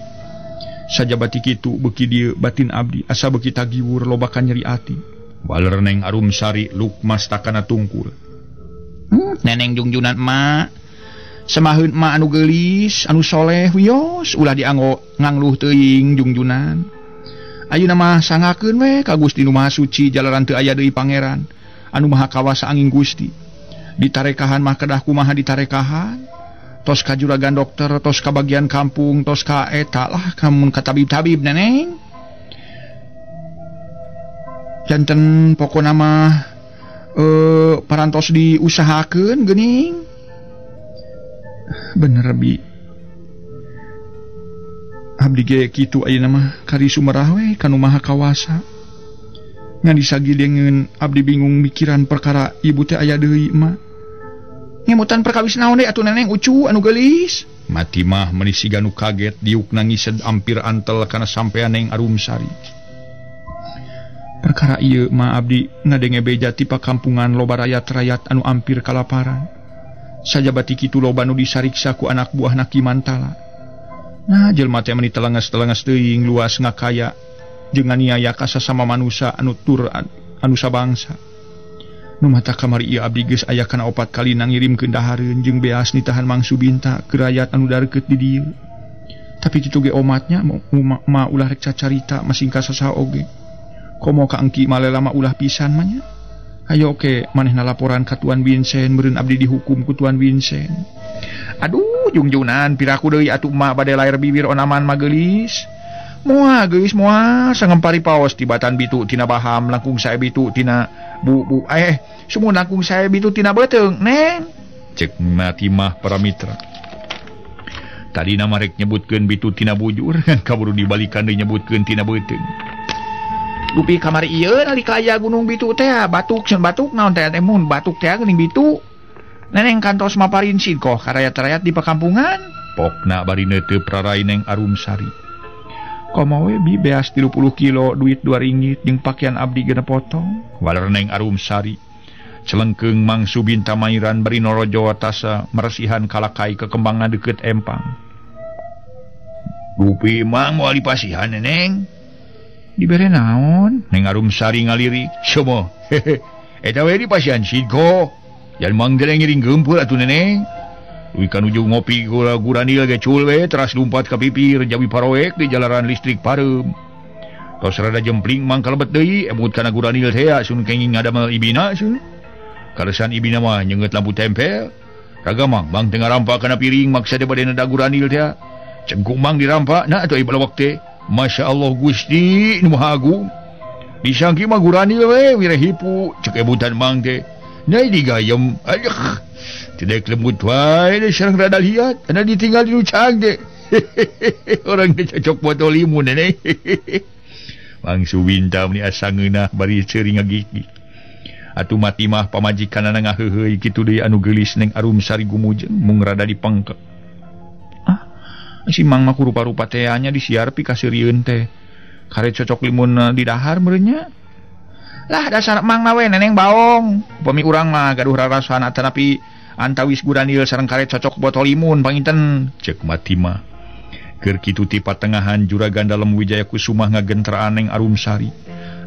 Sajabati kitu beuki dieu batin abdi asa beuki tagiwur lobakan nyeri ati. Baler Neng Arumsari lukmas takana tungkul. Neneng jungjunan emak, semaheun emak anu geulis, anu soleh wios ulah dianggo ngangluh teuing jungjunan. Ayeuna mah sangakeun we ka Gusti Nu Maha Suci jalaran teu aya deui pangeran anu maha kawasa angin Gusti. Ditarekahan mah kedah kumaha ditarekahan, tos ka juragan dokter, tos ka bagian kampung, tos ka eta lah kamun ka tabib-tabib neneng. Janten pokona mah parantos diusahakeun geuning. Bener bi. Abdi ge kitu ayeuna mah kari sumerah we kanu maha kawasa. Ngan disagilingeun abdi bingung mikiran perkara ibu teh aya deui mah. Ngemutan perkawis naon deui atuh neneng ucu anu geulis? Mati mah meuni siga nu kaget diuk nangis ampir antel kana sampean Neng Arumsari. Perkara ieu mah abdi ngadenge beja ti pakampungan loba rakyat-rakyat anu ampir kalaparan. Sajabati kitu loba nu disariksa ku anak buahna Kimantala. Nah jelema teh meuni telenges-telenges teuing luas ngakaya jeung nganiaya ka sasama manusia anu tur anu sabangsa. Nu mata kamari ieu abdi geus aya kana 4 kali ngirimkeun dahareun jeung beas nitahan Mang Subinta ke rakyat anu dareukeut di dieu. Tapi kitu ge omatnya ma ulah rek cacarita masingka sasaha oge. Komo ka engki malela mah ulah pisan mah nya. Ayo oke manehna laporan ka Tuan Vincent meureun abdi dihukum ku Tuan Vincent. Aduh jungjunan piraku deui atuh emak bade lair bibir onaman mah geulis. Moal geus moal sangempari paos tibatan bitu tina baham langkung sae bitu tina bu sumun langkung sae bitu tina beuteung neng cek Matimah para mitra. Tadi nama rek nyebutkeun bitu tina bujur kaburu dibalikan deui nyebutkeun tina beuteung. Dupi kamari ieu nalika aya gunung bitu teh batuk can batuk naon teh mun batuk teh geuning bitu. Neneng kantos maparin sidkoh ka rakyat-rakyat di pakampungan. Pokna bari neuteup rarai Neng Arumsari. Komo we bi beas 30 kilo duit 2 ringgit jeung pakaian abdi genep potong. Waler Neng Arumsari celengkeung Mang Subinta mairan bari norojo tasa meresihan kalakai ke kembangna deukeut empang. Dupi Mang moal dipasihan Neng. Dibere naon? Neng Arumsari ngalirik. Somo. Eta we dipasihan sidko. Jan Mang teh ngiring geumpul atuh Neneng. Duit kan ujung ngopi gula guranil ge cul we teras lumpat ka pipir jawi paroek di jalaran listrik pareum. Tos rada jempling Mang kalebet deui emut kana guranil teh sun kenging ngadamel ibina sun. Karesan ibina mah nyeungeut lampu tempel. Raga Mang teu ngarampa kana piring maksa de bade nada guranil teh. Cengkung Mang dirampa na atuh ieu waktu. Masyaallah Gusti nu Maha Agung. Disangki mah guranil we wira hipu cek ebutan Mang teh. Nyai digayem. Aduh. Tidak lembut wae sareng rada liat ana ditinggal di lucang deh. Orang teh cocok buat limun Neneng. Mang Subinta meni asa ngeunah bari ceuring ngagigi. Atuh Matimah pamajikanna ngaheuleuy kitu deui anu geulis Neng Arumsari gumujeng mung rada dipengkek. Si Mang mah rupa-rupa teh nya disiar pi ka seurieun teh. Kare cocok limun di dahar meureun nya. Lah dasar Mang mah we Neneng baong. Upami urang mah gaduh rarasana tanapi antawis guranil sareng karet cocok botol limun panginten cek Matimah. Keur kitu ti patengahan juragan dalem Wijaya Kusuma ngagentraan Neng Arumsari.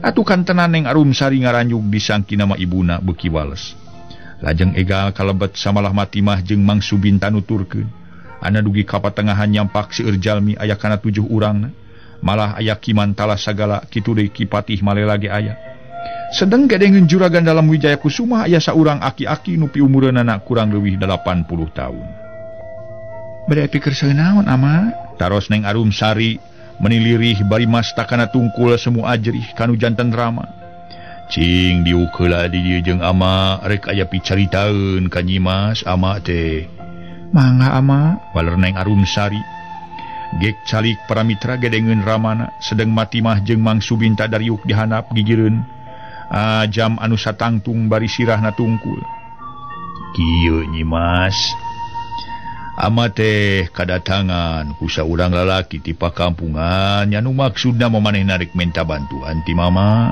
Atuh kantenan Neng Arumsari ngaranjug disangki nama ibuna beuki wales. Lajeng egal kalebet samalah Matimah jeung Mang Subinta nuturkeun. Ana dugi ka patengahan nyampak seueur jalmi aya kana 7 urangna. Malah aya Kimantala sagala kitu deui Kipatih malela ge aya. Sedeng gedengeun juragan dalam Wijaya Kusuma aya saurang aki-aki nu pi umureunana kurang leuwih 80 tahun. Bade pikir saeunaon ama? Taros Neng Arumsari menilirih bari mastakana tungkul semu ajrih kanu janten rama. Cing diukeula di dieu jeung ama rek aya picaritaeun ka Nyimas ama teh. Mangga ama, waler Neng Arumsari. Gek calik para mitra gedengeun ramana sedeng Matimah jeung Mang Subinta dariuk dihanap gigireun. Jam anu satangtung bari sirahna tungkul. Kieu Nyimas. Ama teh kadatangan ku saurang lalaki ti pakampungan anu maksudna manehna rek minta bantuan ti mama.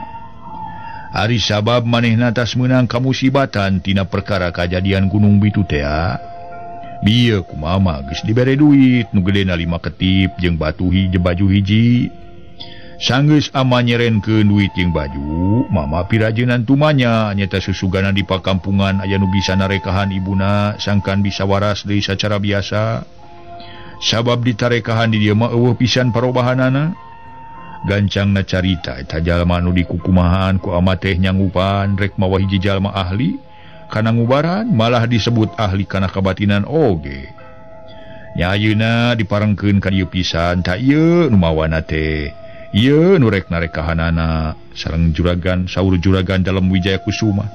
Ari sabab manehna tas meunang kamusibatan tina perkara kajadian Gunung Bitu teh. Bieu ku mama geus dibere duit nu gedena 5 ketip jeung batu baju hiji. Sanggeus ama nyerenkeun duit jeung baju, mama pirajeunan tumanya nyata susugana di pakampungan aya nu bisa narekahan ibuna sangkan bisa waras deui sacara biasa. Sabab ditarekahan di dieu mah eueuh pisan parobahanana. Gancangna carita eta jalma nu dikukumahan ku ama teh nyangupan rek mawa hiji jalma ahli kana ngubaran malah disebut ahli kana kabatinan oge. Nya ayeuna diparengkeun ka dieu pisan ta ieu nu mawana teh. Ieu nu rek narekahanana sareng juragan saur juragan dalam Wijaya Kusuma.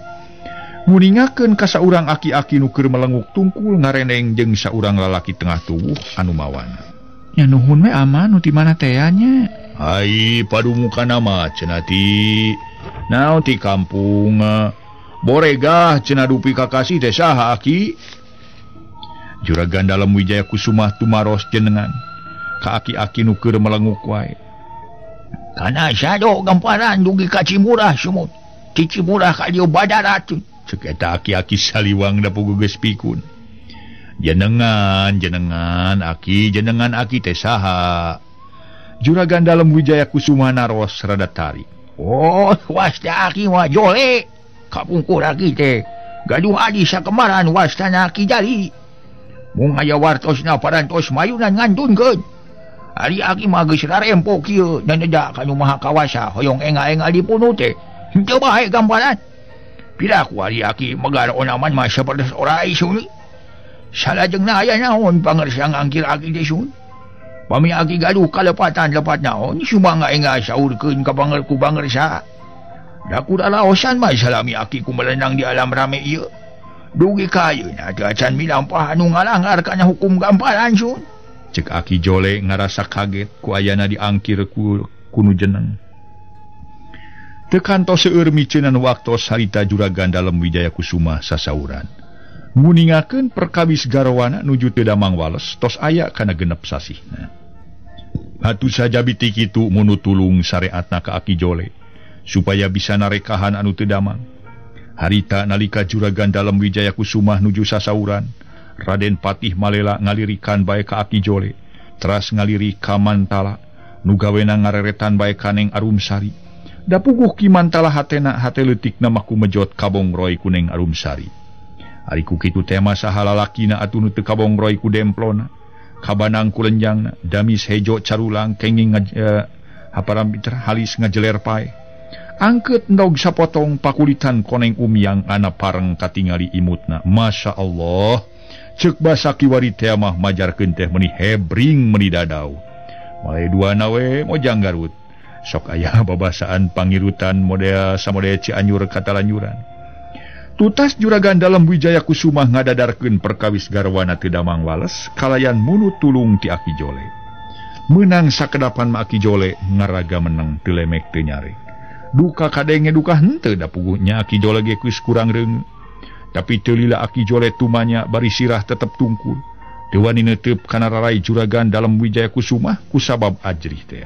Nguningakeun ka saurang aki-aki nu keur melenguk tungkul ngareneng jeung saurang lalaki tengah tubuh anu mawana. Nya nuhun we ama nu ti mana teh nya? Ai padumukanna mah cenah ti naon ti kampung. Boregah cenah dupi kakasih teh saha aki? Juragan dalam Wijaya Kusuma tumaros jenengan ka aki-aki nu keur melenguk wae. Kana sado gamparan dugi ka Cimurah sumut. Ti Cimurah ka dieu badarat. Ceuk eta aki-aki saliwang da puguh geus pikun. Jenengan aki teh saha? Juragan dalam Wijaya Kusuma naros rada tarik. Oh, was da aki mah jole. kapungkur lagi teh gaduh adi sakemaran wastana Ki Jali mung aya wartosna parantos mayunan ngantunkeun ari aki mah geus rarempo kieu dan edak ka nu maha kawasa hoyong enga-enga dipunuh teh henteu bae gamparan piraku ari aki megar onaman mah saperdos orai sun salajengna aya naon pangersa ngangkir aki teh sun pami aki gaduh kalepatan lepat naon sumaha enga saurkeun ka pangerku pangersa da kuda laosan mah salami aki ku melenang di alam rame ieu dugi kayeuna teu acan milampah anu ngalanggar kana hukum gamparan sun cek Aki Jole ngarasa kaget ku ayana diangkir ku nu jeneng teu kantos seueur miceunan waktos harita juragan dalam Wijaya Kusuma sasauran nguningakeun perkawis garwana nuju teu damang wales tos aya kana genep sasihna atuh saja biti kitu munu tulung sareatna ka Aki Jole supaya bisa narekahan anu teu damang harita nalika juragan dalam Wijaya Kusuma nuju sasauran Raden Patih Malela ngalirikan bae ka Aki Jole teras ngaliri ka Mantala nu gawena ngareretan bae ka Neng Arumsari da puguh Ki Mantala hatena hate leutikna mah kumejot kabongroy ku Neng Arumsari ari ku kitu teh mah saha lalakina atuh nu teu kabongroy ku demplona kabanang ku lenjangna damis hejo carulang kenging haparamiter halis ngajeler pae angkeut ndog sapotong pakulitan koneng umyang ana pareng katingali imutna masya Allah cek basa kiwari teh mah majarkeun teh meuni hebring meuni dadau mulai duana we mojang Garut sok aya babasaan pangirutan model samodel Cianjur katalanyuran tutas juragan dalam Wijaya Kusuma ngadadarkeun perkawis garwana teu damang wales kalayan munu tulung ti Aki Jole meunang sakedapan mah Aki Jole ngaraga meneng teu lemek teu nyare duka kadenge duka henteu da puguhnya Aki Jole ge geus kurang reungeun tapi teu lila Aki Jole tumanya bari sirah tetep tungkul teu wani neuteup kana rarai juragan dalam Wijaya Kusuma kusabab ajrih teh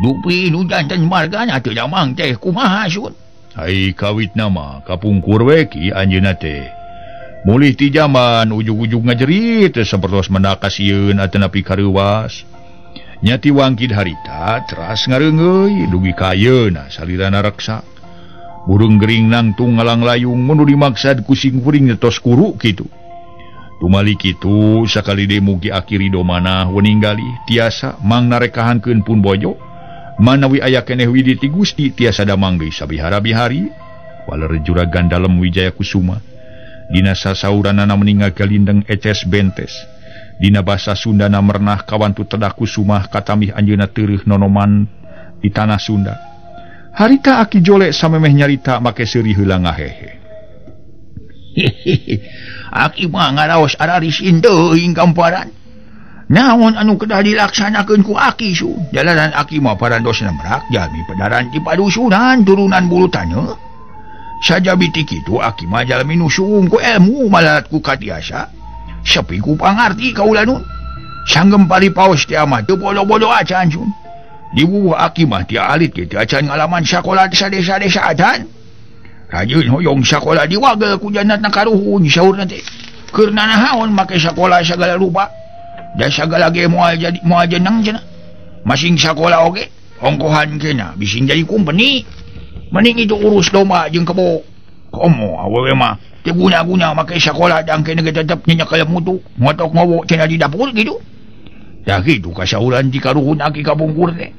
dupi nu janten margana teu damang teh kumaha sun ai kawitna mah kapungkur we Ki anjeunna teh mulih ti jaman ujug-ujug ngajerit teh sapertos mendak kasieun atanapi kareuwas nyati wangkid harita teras ngareungeuy dugi ka ayeuna salirana reksa burung gering nangtung ngalang layung menu dimaksad kusing kuring tos kuru kitu tumali kitu sakali deui mugi akhiri domana weninggali tiasa mang narekahankeun pun bojo manawi aya keneh widi ti Gusti tiasa damang deui sabihara-bihari waler juragan dalam Wijaya Kusuma dina sasauranana meninga galindeng eces bentes dina basa Sundana mernah kawantu tedak Kusuma katamih anjeunna teueuh nonoman di tanah Sunda harita Aki Jole samemeh nyarita make seuri heula ngahehe Aki mah ngaraos araris indeuh ing gamparan naon anu kedah dilaksanakeun ku Aki su jalanan Aki mah parandosna merak jalmi pedaran ti padusunan turunan bulu tanya saja biti kitu Aki mah jalmi nu suung ku ilmu malarat ku katiasa sepi ku pangarti kaula nun sanggem paripaos teh mah teu bodo-bodo acan sun dibubuh Aki mah tia alit ke tia acan ngalaman sakola di desa-desa acan rajin hoyong sakola diwagel ku janatna karuhun saurna teh keur nanahaon make sakola sagala rupa da sagala ge moal jeneng cenah masing sakola oge ongkohan kena bising jadi kumpeni mending itu urus domba jeung kebo komo awewe mah teu guna-guna make sakola dang kena tetep nyenyekel mutu ngotok ngowo cenah di dapur gitu dah gitu kasauran di karuhun Aki kabungkur teh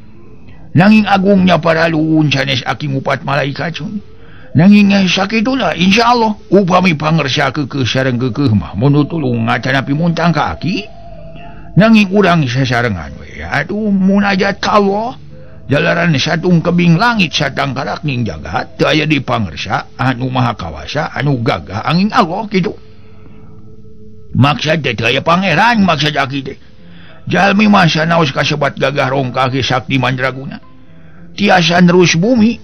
nanging agungnya para luhun sanes Aki ngupat malaikat sun nanging sakitulah insyaallah upami pangersa keukeuh sareng keukeuh mah mun tulung ngacanapi muntang ka Aki nanging urang sasarengan we aduh munajat ka Allah jalaran satung kebing langit satang karak ning jagat teu aya di pangersa anu maha kawasa anu gagah angin Allah kitu maksud teh teu aya pangeran maksud Aki teh jalmi masa naos kasebat gagah rongkah ge sakti mandraguna tiasa nerus bumi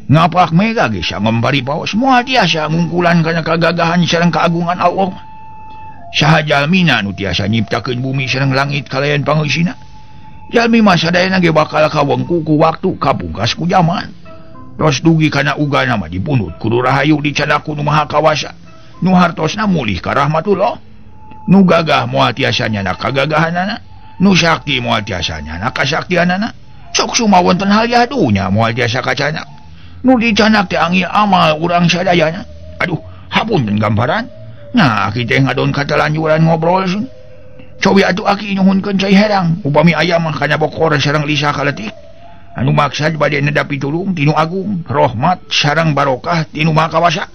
ngapak mega ge sangempari paos moal tiasa ngungkulan kana kagagahan sareng kaagungan Allah saha jalmina nu tiasa nyiptakeun bumi sareng langit kalayan pangeusina jalmi masa dayana ge bakal kawengku ku waktu kapungkas ku zaman tos dugi kana ugana mah dipunut kudu rahayu dicadaku nu maha kawasa nu hartosna mulih ka rahmatullah nu gagah moal tiasa nyana kagagahanana nu sakti moal tiasa nyana kasaktianana sok sumawonten hal yadunya moal tiasa kacana Nu dicanak teh angin amal urang sadayana. Aduh, hapunten gambaran. Nah, kita ngadon katalanjuran ngobrol sun. Cobi atuh aki nyuhunkeun Cai Herang, upami aya mah kana bokor sareng lisa kaletik. Anu maksad bade nedapi tulung tinu agung, rahmat sareng barokah tinu Maha Kawasa.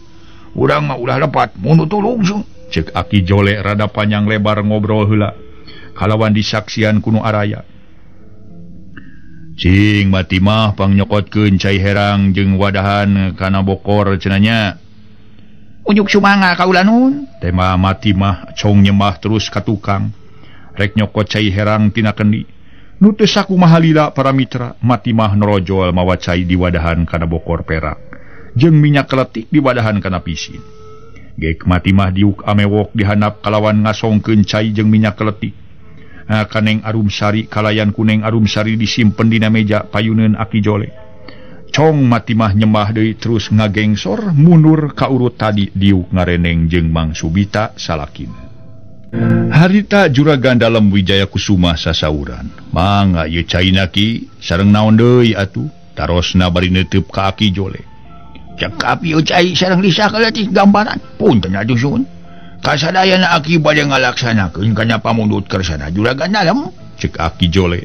Urang mah ulah lepat mun tulung sun. Cek Aki Jole rada panjang lebar ngobrol heula kalawan disaksian kuno araya. Cing mati mah pangnyokodkeun Cai Herang jeung wadahan kana bokor cenanya. Ujuk sumanga kaula nun. Tema mati mah cong nyembah terus ka tukang. Rek nyokot Cai Herang tina kendi. Nu teu sakumaha lila para mitra, mati mah norojol mawa cai di wadahan kana bokor perak. Jeung minyak keletik di wadahan kana pisin. Gek mati mah diuk amewok dihanap kalawan ngasongkeun cai jeung minyak keletik. Kaneng arum sari kalayan kuneng arum sari disimpen dina meja payuneun Aki Jole. Cong mati mah nyembah deui terus ngagengsor mundur ka urut tadi diuk ngareneng jeung Mang Subita salakina. Harita juragan dalam Wijaya Kusuma sasauran. Mangga ieu caina ki sareng naon deui atuh? Tarosna bari neuteub ka Aki Jole. Cekap ieu cai sareng lisa kaletik gambaran. Punten atuh sun. Kasadayana Aki bade ngalaksanakeun kana pamundut kersana juragan dalam. Cek Aki Jole.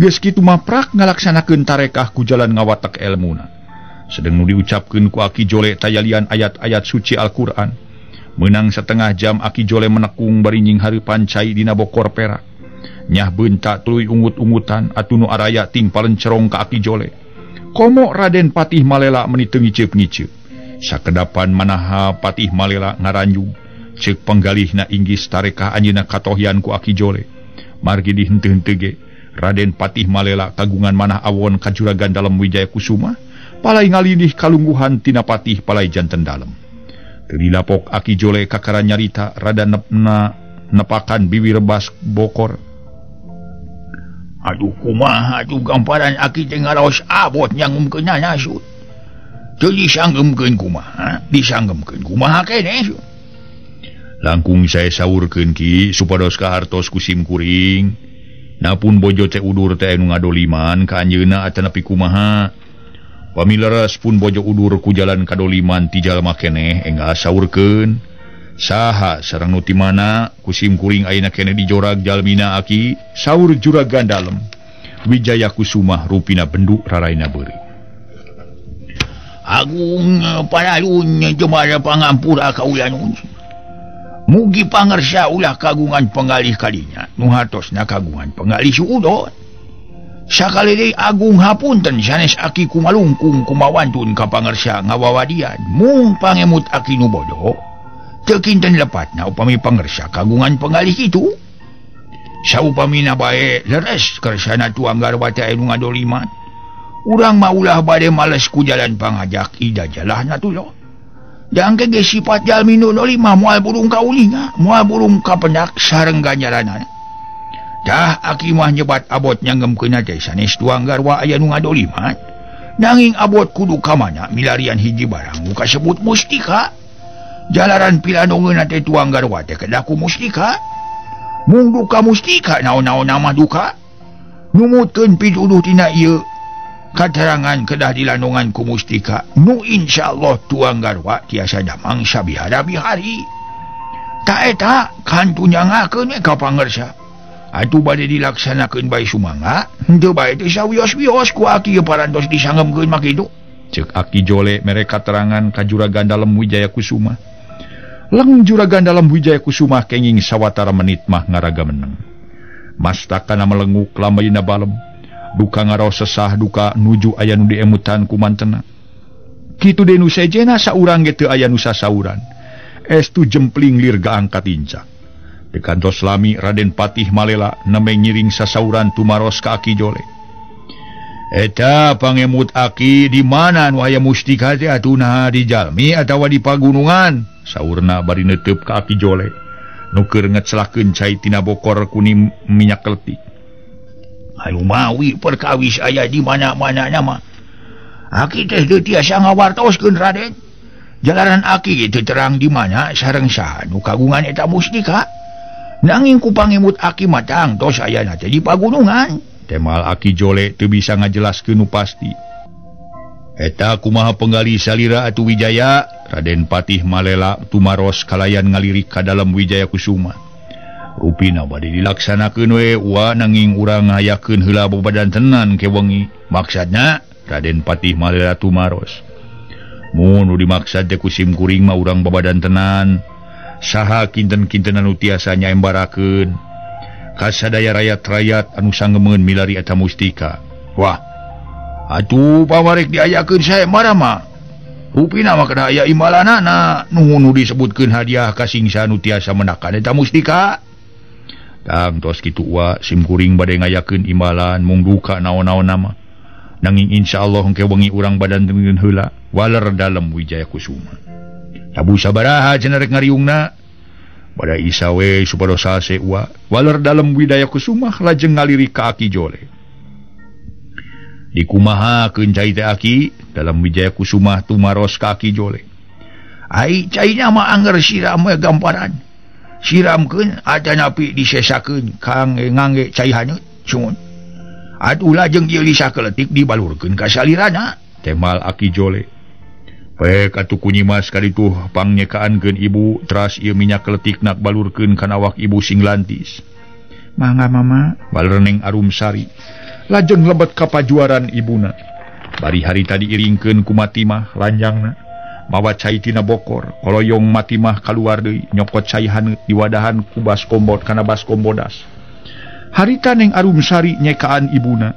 Geus kitu mah prak ngalaksanakeun tarekah ku jalan ngawatek elmuna. Sedeng nu diucapkeun ku Aki Jole tayalian ayat-ayat suci Al-Qur'an. Menang setengah jam Aki Jole menekung bari nying hareupan cai dina bokor perak. Nyah beunta tuluy ungut-ungutan atuh nu araya ting palencerong ka Aki Jole. Komo Raden Patih Malela meuni teu ngiceup-ngiceup. Sakedapan manaha Patih Malela ngaranjung, ceuk panggalihna inggis tarekah anjeunna katohian ku Aki Jole. Margi dihenteu-henteu ge, Raden Patih Malela kagungan manah awon ka juragan dalam Wijaya Kusuma, palai ngalindih kalungguhan tina patih palai janten dalem. Teu dilapok Aki Jole kakara nyarita rada nepakan bibi rebas bokor. Aduh kumaha atuh gamparan Aki teh ngaraos abot nyangumkeun nasud. Teu disanggemkeun kumaha? Disanggemkeun kumaha keneh. Langkung saya saurkeun ki supados kahartos ku sim kuring. Napun bojo teh udur teh anu ngadoliman ka anjeunna atanapi kumaha. Pamileres pun bojo udur ku jalan kadoliman ti jalma keneh enggal saurkeun. Saha sareng nu ti mana ku sim kuring ayeuna keneh di jorag jalmina Aki, saur juragan dalem Wijaya Kusuma rupina benduk raraina beuri. Agung paralun jemara pangampura kaula nun. Mugi pangersa ulah kagungan penggalih kalinya nu hartosna kagungan penggalih suudon. Sakali deui agung hapunten sanes Aki kumalungkung kumawantun ka pangersa ngawawadian mung pangemut Aki nu bodoh. Teu kinten lepatna upami pangersa kagungan penggalih kitu. Saupamina bae leres kersana tuang garwa teh anu ngadoliman. Urang mah ulah bade males ku jalan pangajak ida jalahna tuh. Jangke ge sifat jalmi nu dolima moal burung ka ulinga, moal burung ka pendak sareng ganjaranna. Dah Aki mah nyebat abot nyanggemkeun teh sanes tuang garwa aya nu ngadoliman. Nanging abot kudu ka mana milarian hiji barang nu kasebut mustika. Jalaran pilanongeun teh tuang garwa teh kedah ku mustika. Mung duka mustika naon-naon nama duka. Numutkeun pituduh tina ieu katerangan kedah dilandongan ku mustika nu insyaallah tuang garwa tiasa damang sabihara-bihari. Ta eta kan tunyangakeun ka pangersa. Atuh bade dilaksanakeun bae sumangga, henteu bae teh sawios-wios ku Aki parantos disanggemkeun mah kitu. Ceuk Aki Jole mere katerangan ka juragan dalam Wijaya Kusuma. Leng juragan dalam Wijaya Kusuma kenging sawatara menit mah ngaraga meneng. Mastakana melenguk lambaina balem. Duka ngaraos sesah duka nuju aya nu diemutan ku mantena. Kitu deui nu sejena saurang ge teu aya nu sasauran. Estu jempling lir gaangkat incak. Dekantos lami Raden Patih Malela nemeng nyiring sasauran tumaros ka Aki Jole. Eta pangemut Aki di mana nu aya mustika teh atuna di jalmi atawa di pagunungan? Saurna bari neuteub ka Aki Jole. Nu keur ngecelakeun cai tina bokor kuning minyak keletik. Anu mawi perkawis aya di mana-mana nama. Aki teh teu tiasa ngawartoskeun Raden. Jalaran Aki teu terang di mana sareng saha nu kagungan eta mustika. Nanging ku pangemut Aki mah tangtos ayana teh di pagunungan. Temal Aki Jole teu bisa ngajelaskeun nu pasti. Eta kumaha penggali salira atuh Wijaya. Raden Patih Malela tumaros kalayan ngalirik ka dalam Wijaya Kusuma. Rupina bade dilaksanakeun we nanging urang ngayakeun heula babadan tenan ke wengi. Maksudna Raden Patih Malela tumaros. Mun nu dimaksud teh ku sim kuring mah urang babadan tenan. Saha kinten-kinten anu tiasa nyaembarakeun ka sadaya rakyat-rakyat anu sanggemeun milari eta mustika. Wah, atuh pamarek diayakeun saembara mah. Rupina mah kada aya imbalanana nu disebutkeun hadiah ka singsa anu tiasa menakan eta mustika. Tang tos kitu sim kuring bade ngayakeun imbalan mung duka naon-naon nama. Nanging insyaallah engke wengi urang badan teungeun heula waler dalam Wijaya Kusuma. Tabu sabaraha cenah rek ngariungna. Bada isa we supados sase waler dalam Wijaya Kusuma lajeng ngalirik ka Aki Jole. Di kumaha keun cai teh Aki dalam Wijaya Kusuma tumaros ka Aki Jole. Ai cainya mah angger siram we gamparan. Siramkeun acan api disesakeun kang ngangge cai haneut cumun. Atuh lajeng ieu lisa keletik dibalurkeun ka salirana. Temal Aki Jole. Pek atuh kunyimas kaditu pangnyekaan ibu teras ieu minyak keletik nak balurkeun kana awak ibu sing lantis. Mangga mama. Baler Neng Arumsari lajeng lebet ka pajuaran ibuna. Bari hari tadi iringkeun ku Matimah lanjangna. Mawa cai tina bokor, koloyong Matimah kaluar deui nyokot cai haneut di wadahan ku baskombot kana baskombodas. Harita Neng Arumsari nyekaan ibuna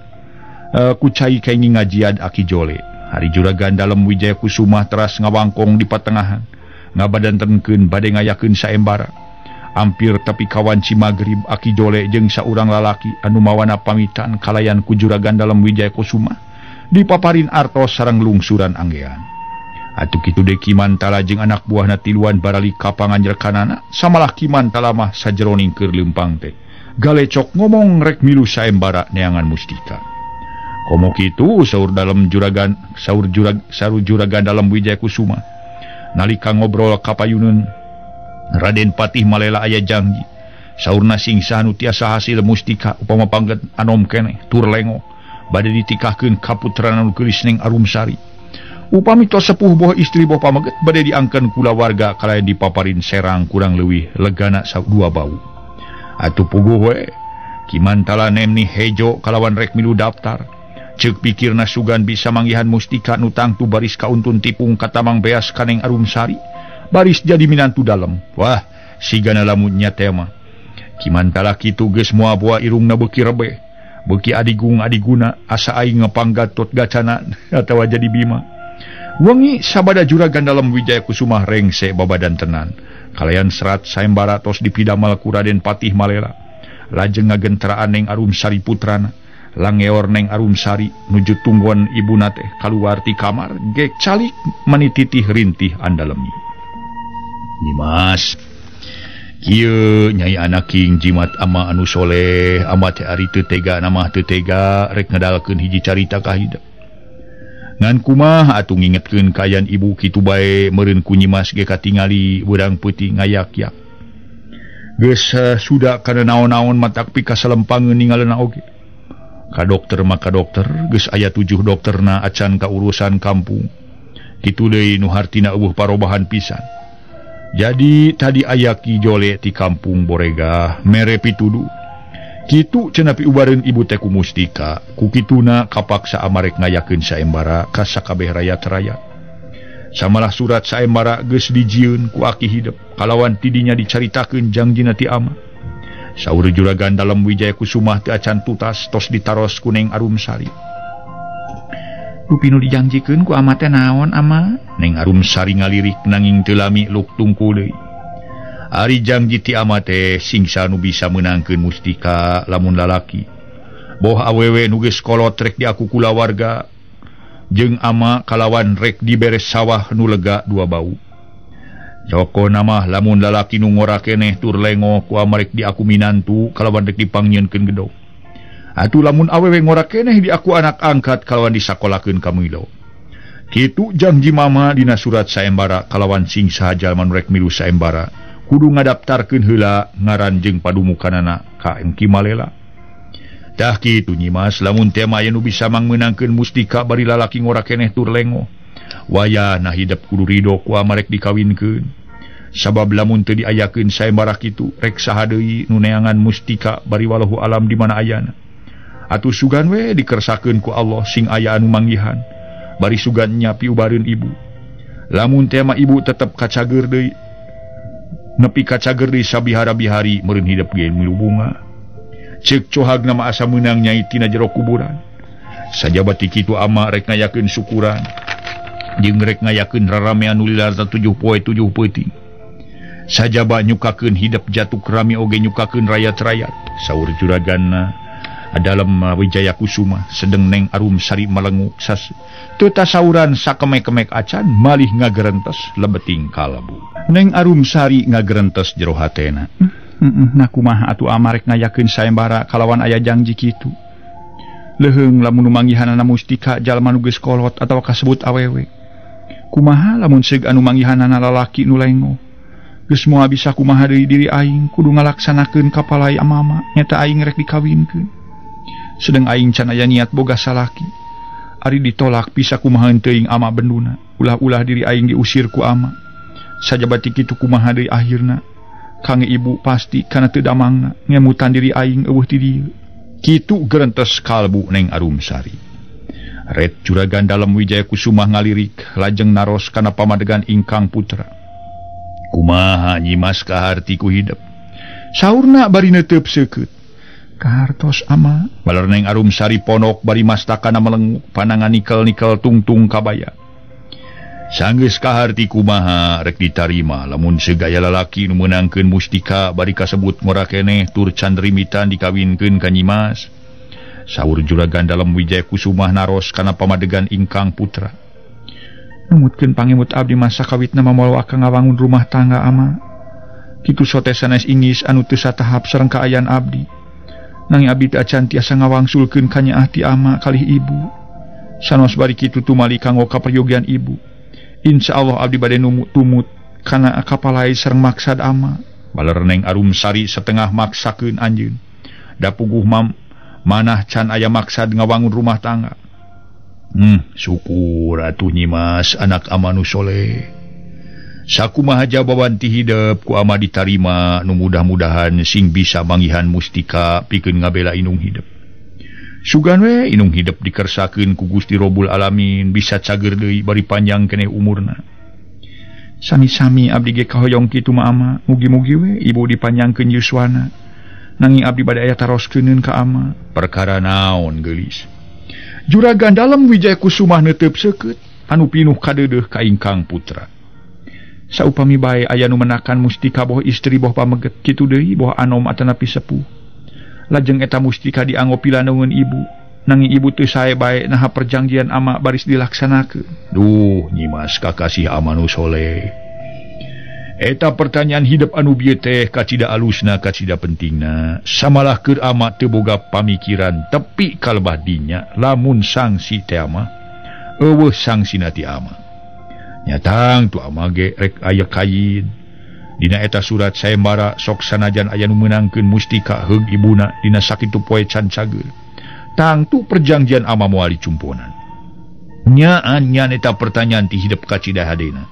ku cai kenging ngajian Aki Jole. Hari juragan dalam Wijaya Kusuma teras ngawangkong di patengahan. Ngabadantenkeun bade ngayakeun saembara. Ampir tapi kawan cimagrib Aki Jole jeung saurang lalaki anu mawana pamitan kalayan ku juragan dalam Wijaya Kusuma dipaparin artos sareng lungsuran anggean. Atuh kitu deui Kimantala jeung anak buahna tiluan barali ka panganjerkanana samalah Kimantala mah sajeroning keur leumpang teh galecok ngomong rek milu saembara neangan mustika. Komo kitu saur juragan dalam Wijaya Kusuma. Nalika ngobrol kapayuneun Raden Patih Malela aya janji. Saurna singsa anu tiasa hasil mustika upama pangget anom keneh tur lengo bade ditikahkeun ka putrana nu geulis Neng Arumsari. Upami tos sepuh boh istri boh pamaget bade diangkeun kula warga kalayan dipaparin serang kurang leuwih legana dua bau. Atuh puguh we Kimantala nemni hejo kalawan rek milu daftar. Ceuk pikirna sugan bisa manggihan mustika nu tangtu baris kauntun tipung katamang beas ka Neng Arumsari. Baris jadi minantu dalem. Wah, sigana lamun nya teh mah. Kimantala kitu geus moal boa irungna beuki rebe. Beuki adiguna asa aing ngapanggat tot gacana atawa jadi bima. Wengi sabada juragan dalam Wijaya Kusuma rengse babadan tenan. Kalayan serat saembara tos dipidamel ku Raden Patih Malela. Lajeng ngagenteraan Neng Arumsari putrana. Langeor Neng Arumsari nuju tungguan ibuna teh kaluar ti kamar gek calik menititih rintih andalemi. Nimas kieu nyai anak king jimat ama anu soleh ama teh ari teu tega namah teu tega rek ngedalkeun hiji carita kahidep. Ngan kumaha atuh ngingetkeun kayan ibu kitu bae meureun ku Nyimas ge katingali urang peuting ngayak-yak. Geus suda kana naon-naon matak pika salempangeun ningaleuna oge. Ka dokter maka dokter geus aya 7 dokterna acan ka urusan kampung. Kitu deui nu hartina eueuh parobahan pisan. Jadi tadi aya Ki Jole ti kampung Borega mere pitudu. Kitu cenah piubareun ibu teh ku mustika. Ku kituna kapaksa amarek ngayakeun saembara ka sakabeh rakyat-rakyat. Samalah surat saembara geus dijieun ku Aki Hidep kalawan tidinya dicaritakeun jangjina ti ama. Saur juragan dalam Wijaya Kusuma teu acan tutas tos ditaros ku Neng Arumsari. Rupinu dijanjikeun ku ama teh naon ama? Neng Arumsari ngalirik nanging teu lami luk tungkul deui. Ari janji ti ama teh singsa nu bisa meunangkeun mustika lamun lalaki. Boh awewe nu geus kolot rek diaku kula warga jeung ama kalawan rek diberes sawah nu lega 2 bau. Joko nama lamun lalaki nu ngora keneh tur lengo ku amarek diaku minantu kalawan rek dipangnyeunkeun gedog. Atuh lamun awewe ngora keneh diaku anak angkat kalawan disakolakeun ka Milo. Kitu janji mama dina surat saembara kalawan singsa jalma nu rek milu saembara kudu ngadaptarkeun heula ngaran jeung padumukanana ka Engki Malela. Tah kitu Nyimas, lamun tema aya nu bisa mangmeunangkeun mustika bari lalaki ngora keneh tur lengo. Wayahna hideep kudu ridho ku amarek dikawinkeun. Sabab lamun teu diayakeun saembara kitu, rek saha deui nu neangan mustika bari walahu alam di mana ayana. Atuh sugan we dikersakeun ku Allah sing aya anu manggihan. Bari sugan nyapi ubareun ibu. Lamun tema ibu tetep kacager deui, nepi kacager deui sabihara-bihari meureun hideep ge milu bunga. Ceuk cohagna mah asa meunang nyai tina jero kuburan. Sajabat ti kitu ama rek ngayakeun syukuran jeung rek ngayakeun raramean nu lilarta 7 poe 7 peuting. Sajaba nyukakeun hideep jatuk rami oge nyukakeun rayat-rayat. Saur juraganna dalam Wijaya Kusuma sedeng Neng Arum Sari melenguk sas teu tasauran sakemek-kemek acan malih ngagerentes lebeting kalabu. Neng Arum Sari ngagerentes jero hatena. Nah kumaha atuh amarek ngayakeun saembara kalawan aya janji kitu. Leheung lamun manggihanana mustika jalma nu geus kolot atawa kasebut awewe. Kumaha lamun seug anu manggihanana lalaki nu lengo. Geus moal bisa kumaha deui diri aing kudu ngalaksanakeun kapalai amama nyata aing rek dikawinkeun. Sedeng aing can aya niat boga salaki. Ari ditolak bisa kumaha teuing ama benduna. Ulah-ulah diri aing diusir ku ama. Sajabat ti kitu kumaha deui akhirna. Kange ibu pasti kana teu damangna ngemutan diri aing eueuh ti dieu. Kitu gerentes kalbu Neng Arum Sari. Red juragan dalam Wijaya Kusuma ngalirik lajeng naros kana pamadegan ingkang putra. Kumaha Nyimas kaharti ku hideep? Saurna bari neuteub seukeut. Kahartos ama. Balar Neng Arum Sari ponok bari mastakana melenguk panangan nikel-nikel tungtung kabaya. Sanggeus kaharti kumaha rek ditarima lamun segaya lalaki nu meunangkeun mustika bari kasebut ngora keneh tur can rimitan dikawinkeun ka Nyimas. Saur juragan dalam Wijaya Kusuma naros kana pamadegan ingkang putra. Numutkeun pangemut abdi masa kawitna mamoal akang ngawangun rumah tangga ama. Kitu sote sanes ingis anu teu satahap sareng kaayaan abdi. Nanging abdi teu acan tiasa ngawangsulkeun ka nyaah ti ama kalih ibu. Sanos bari kitu tumali kanggo kaperyogian ibu. Insyaallah abdi bade tumut kana kapalai sareng maksad ama. Balar Neng Arum Sari setengah maksakeun anjeun. Da puguh manah can aya maksad ngawangun rumah tangga. Syukur atuh Nyimas anak ama nu soleh. Sakumaha jawaban ti hideep ku ama ditarima nu mudah-mudahan sing bisa manggihan mustika pikeun ngabela inung hideep. Sugan we inung hideep dikersakeun ku Gusti Robul Alamin bisa cager deui bari panjang keneh umurna. Sami-sami abdi ge kahoyong kitu mah ama, mugi-mugi we ibu dipanjangkeun yuswana. Nanging abdi bade aya taroskeun ka ama. Perkara naon geulis? Juragan dalam Wijaya Kusuma neuteub seukeut anu pinuh kadeudeuh ka ingkang putra. Saupami bae aya nu menakan mustika boh istri boh pameget kitu deui boh anom atanapi sepuh. Lajeng eta mustika dianggo pilandeungeun ibu. Nanging ibu teu sae bae naha perjanjian ama baris dilaksanakeun. Duh Nyimas kakasih ama nu soleh. Eta pertanyaan hideep anu bieu teh kacida alusna kacida pentingna. Samalah keur ama teu boga pamikiran tepi kalebah dinya lamun sangsi teh ama eueuh sangsina ti ama. Nyatang tu ama ge rek aya kayin. Dina eta surat saembara sok sanajan aya nu meunangkeun mustika heug ibuna dina sakitu poe can cageul. Tangtu perjanjian ama moal dicumponan. Nyaan nyan eta pertanyaan ti hideep kacida hadena.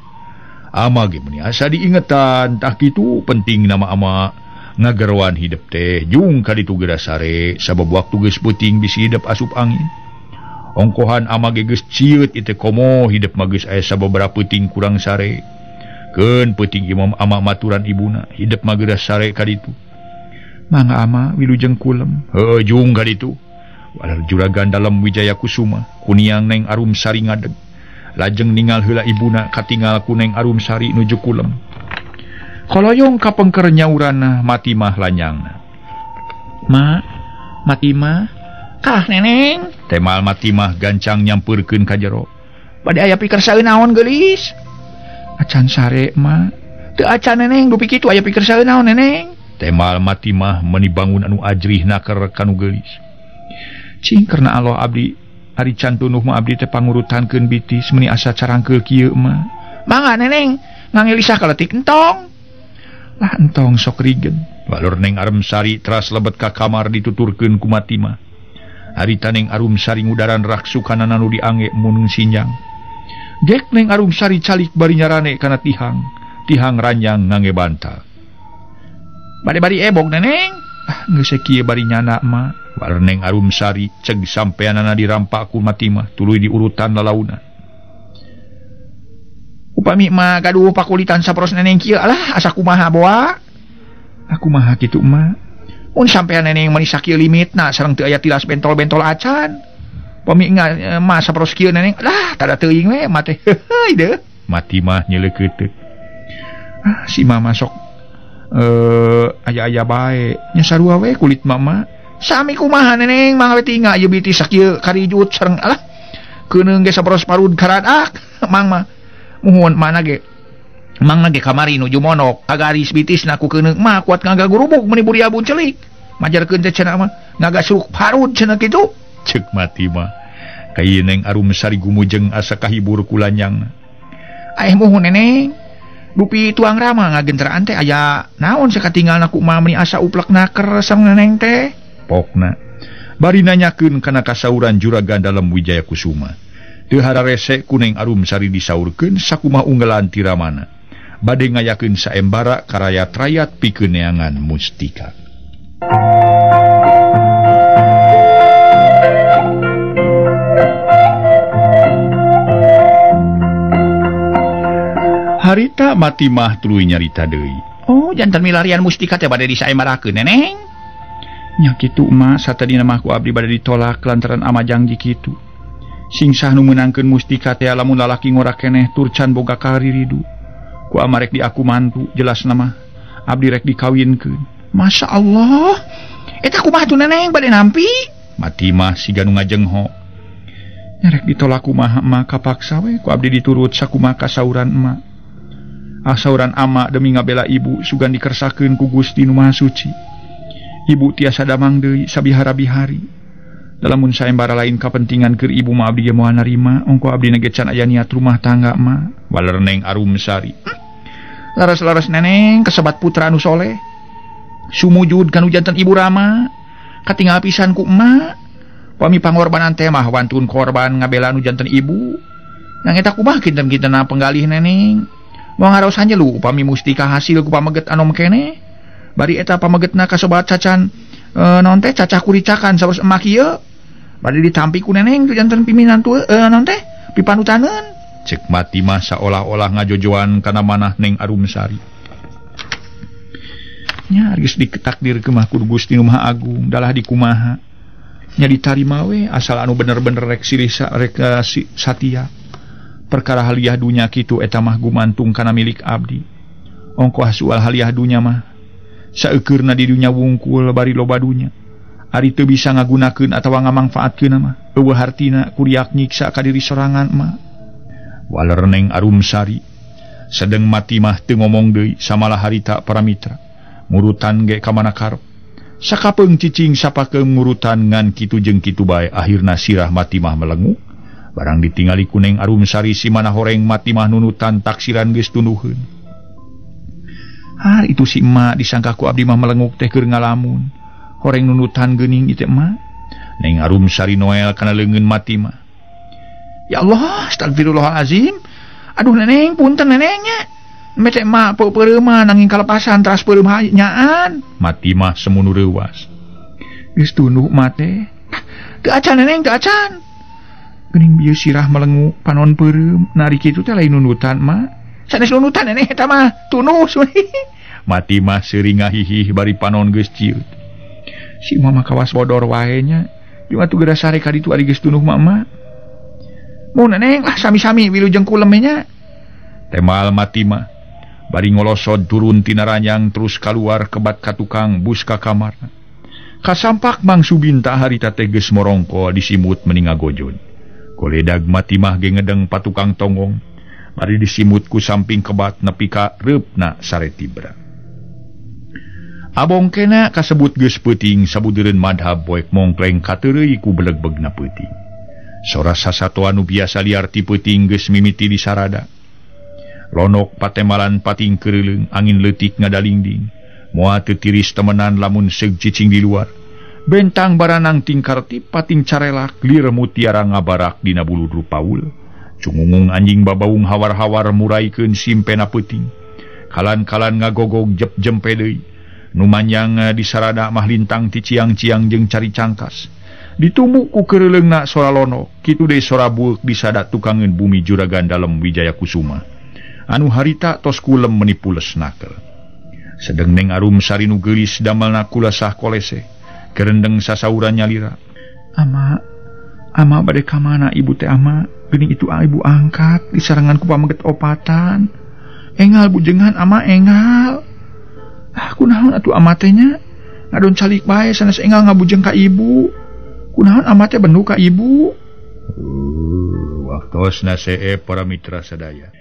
Ama ge meuni asa diingetan tah kitu penting nama ama ngagerwan hideep teh jung ka ditu geura sare sabab waktu geus peuting bisi hideep asup angin. Ongkohan ama ge geus cieut ieu teh komo hideep mah geus aya sababaraha peuting kurang sare. Keun peuting imam ama maturan ibuna hideep mah geura sare ka ditu. Mangga ama wilujeng kulem. Heueuh jung ka ditu. Walar juragan dalam Wijaya Kusuma kuniang Neng Arum Sari ngadeg. Lajeng ningal heula ibuna katinggal ku Neng Arum Sari nuju kulem. Koloyong ka pengker nyaurana mati mah lanyangna. Ma, mati mah kah neneng? Temal mati mah gancang nyampeurkeun ka jero. Bade aya pikersaeun naon geulis? Acan sare mah. Teu acan neneng dupi kitu aya pikersaeun naon neneng? Temal mati mah meuni bangun anu ajrih naker kanu geulis. Cing karena Allah abdi ari can tunuh mah abdi teh pangurutankeun bitis meuni asa carangkeul kieu mah. Mangga neneng ngangelisah kaletik entong. Lah entong sok rigen. Walur Neng Arum Sari teras lebet ka kamar dituturkeun ku mati mah. Harita Neng Arumsari ngudaran raksukan anu diangge munung sinjang. Gek Neng Arumsari calik bari nyarane kana tihang ranjang ngangge bantal. Bari-bari ebog neneng. Geus kieu bari nyana ma. Baler Neng Arumsari ceg sampeanana dirampak ku Matimah tuluy diurutan lalauna. Upami mah gaduh pakulitan saporos neneng kieu alah asa kumaha boa. Aku mah kitu mah. Mun sampean neneng mani sakieu limitna sareng teu aya tilas bentol-bentol acan. Pami mah saporos kieu neneng lah tada teuing we mah teh heuy deuh. Matimah nyeleukeut. Si mama sok aya-aya bae nya sarua we kulit mama. Sami kumaha neneng mangga tinggal ieu biti sakieu karijut sareng alah keuneung ge saporos parud karadak mang mah muhun mana ge mang ge kamari nuju monok agaris bitisna ku keuneung mah kuat ngaga gurubuk meni buri abun celik majarkeun teh cenah mah ngaga suruk parud cenah kitu ceuk Matimah ka ieu Neng Arumsari gumujeng asa kahibur ku lanyangna. Muhun neneng dupi tuang rama ngagenteraan teh aya naon sakatinggalna ku mah meni asa uplekna kereseng neneng teh pokna bari nanyakeun kana kasauran juragan dalam Wijaya Kusuma. Teu hararese ku Neng Arumsari disaurkeun sakumaha unggelan ti ramana bade ngayakeun saembara karayat-rayat pikeun neangan Mustika. Harita Matimah tuluy nyarita deui. Oh, janten milarian Mustika teh bade disaembarakeun neneng. Nya kitu mah satadina mah ku abdi bade ditolak lantaran ama janji kitu. Sing sah nu meunangkeun Mustika teh lamun lalaki ngora keneh tur can boga kariridu. Ku amarek di aku mantu jelasna mah abdi rek dikawinkeun. Masya Allah, eta kumaha tuh neneng bade nampi? Matimah siga nu ngajengho. Nyarek ditolak kumaha mah kapaksa we ku abdi diturut sakumaha kasauran emak. Asauran ama demi ngabela ibu sugan dikersakeun ku Gusti Nu Maha Suci. Ibu tiasa damang deui sabihara-bihari. Lamun saembara lain kapentingan keur ibu mah abdi ge moal narima, ongko abdi na ge can aya niat rumah tangga mah. Waler Neng Arumsari. Laras-laras neneng kasebat putra anu soleh. Sumujud kanu janten ibu Rama. Katinggal pisan ku emak. Pami pangorbanan teh mah wantun korban ngabela anu janten ibu. Yang eta kumaha kinten-kintena penggalih neneng. Moal ngaraos hanjelu upami Mustika hasil ku pameget anom keneh. Bari eta pamegetna kasobat cacan non teh cacah kuricakan saos emak ieu. Bari ditampi ku neneng tu janten piminan tu non teh pipanutaneun. Cek Matimah saolah-olah ngajojoan kana manah Neng Arumsari. Nya geus diketakdirkeun mah ku Gusti Nu Maha Agung dalah dikumaha. Nya ditarima we asal anu bener-bener rek silih rek satia. Perkara haliah dunya kitu eta mah gumantung kana milik abdi. Ongko hasual haliah dunya mah saeukeurna di dunya wungkul bari loba dunya. Ari teu bisa ngagunakeun atawa ngamangfaatkeun mah eueuh hartina kuriak nyiksa ka diri sorangan mah. Waler Neng Arumsari sedeng Matimah teu ngomong deui samalah harita para mitra. Ngurutan ge ka mana karep. Sakapeung cicing sapakeun ngurutan ngan kitu jeung kitu bae akhirna sirah Matimah melengu. Barang ditingali ku Neng Arumsari si mana horeng Matimah nunutan taksiran geus tunduheun. Har itu si emak disangka ku abdi mah melenguk teh keur ngalamun. Horeng nunutan geuning ieu teh emak. Neng Arumsari noel kana leungeun Matimah. Ya Allah, astagfirullahalazim. Aduh neneng, punten nenengnya. Mete emak peupeureuh mah nanging kalepasan teras peureum nyaan. Matimah semunu reuwas. Geus tunduh emak teh. Teu acan neneng, teu acan. Geuning bieu sirah melengu panon peureum nari kitu teh lain nunutan mah. Sanes nunutan neneh eta mah tunuh. Matimah seuring ngahihih bari panon geus cieut. Si mama kawas bodor wae nya. Cuma tu geura sare ka ditu ari geus tunuh mama. Mun neneng lah sami-sami wilujeng kulem nya. Temal Matimah bari ngolosod turun tina ranjang terus kaluar kebat ka tukang bus ka kamarna. Kasampak Mang Subinta harita teh geus morongko disimut meni ngagojon. Koledag Matimah ge ngedeng patukang tonggong bari disimut ku samping kebat nepi ka reupna sare tibra. Abongkena kasebut geus peuting sabudeureun madhab poek mongkleng kateureuy ku beleg-begna peuting. Sora sasatoa anu biasa liar ti peuting geus mimiti di sarada. Lonok patemalan pating keureuleng angin leutik ngadalingding. Moal teu tiris temenan lamun seug cicing di luar. Bentang baranang tingkartip pating carelak lir mutiara ngabarak dina bulu Paul. Cungungung anjing babaung hawar-hawar muraikeun simpena peuting. Kalan-kalan ngagogog jep-jempe deui. Nu manyang di sarada mah lintang ti ciang-ciang jeung cari cangkas. Ditumbuk ku keureleungna sora lono, kitu deui sora bueuk di sada tukangeun bumi juragan dalem Wijaya Kusuma. Anu harita tos kulem menipu lesnaker. Sedeng Neng Arum sari nu geulis damelna kulasah kolese. Kerendeng sasauran nyalira. Ama bade ka mana ibu teh ama? Geuning itu ibu angkat disarangan ku pameget opatan. Engal bujengan ama engal. Kunaon atuh ama teh nya? Ngadon calik bae sanes engal ngabujeng ka ibu. Kunaon ama teh bendu ka ibu? Waktosna see para mitra sadaya.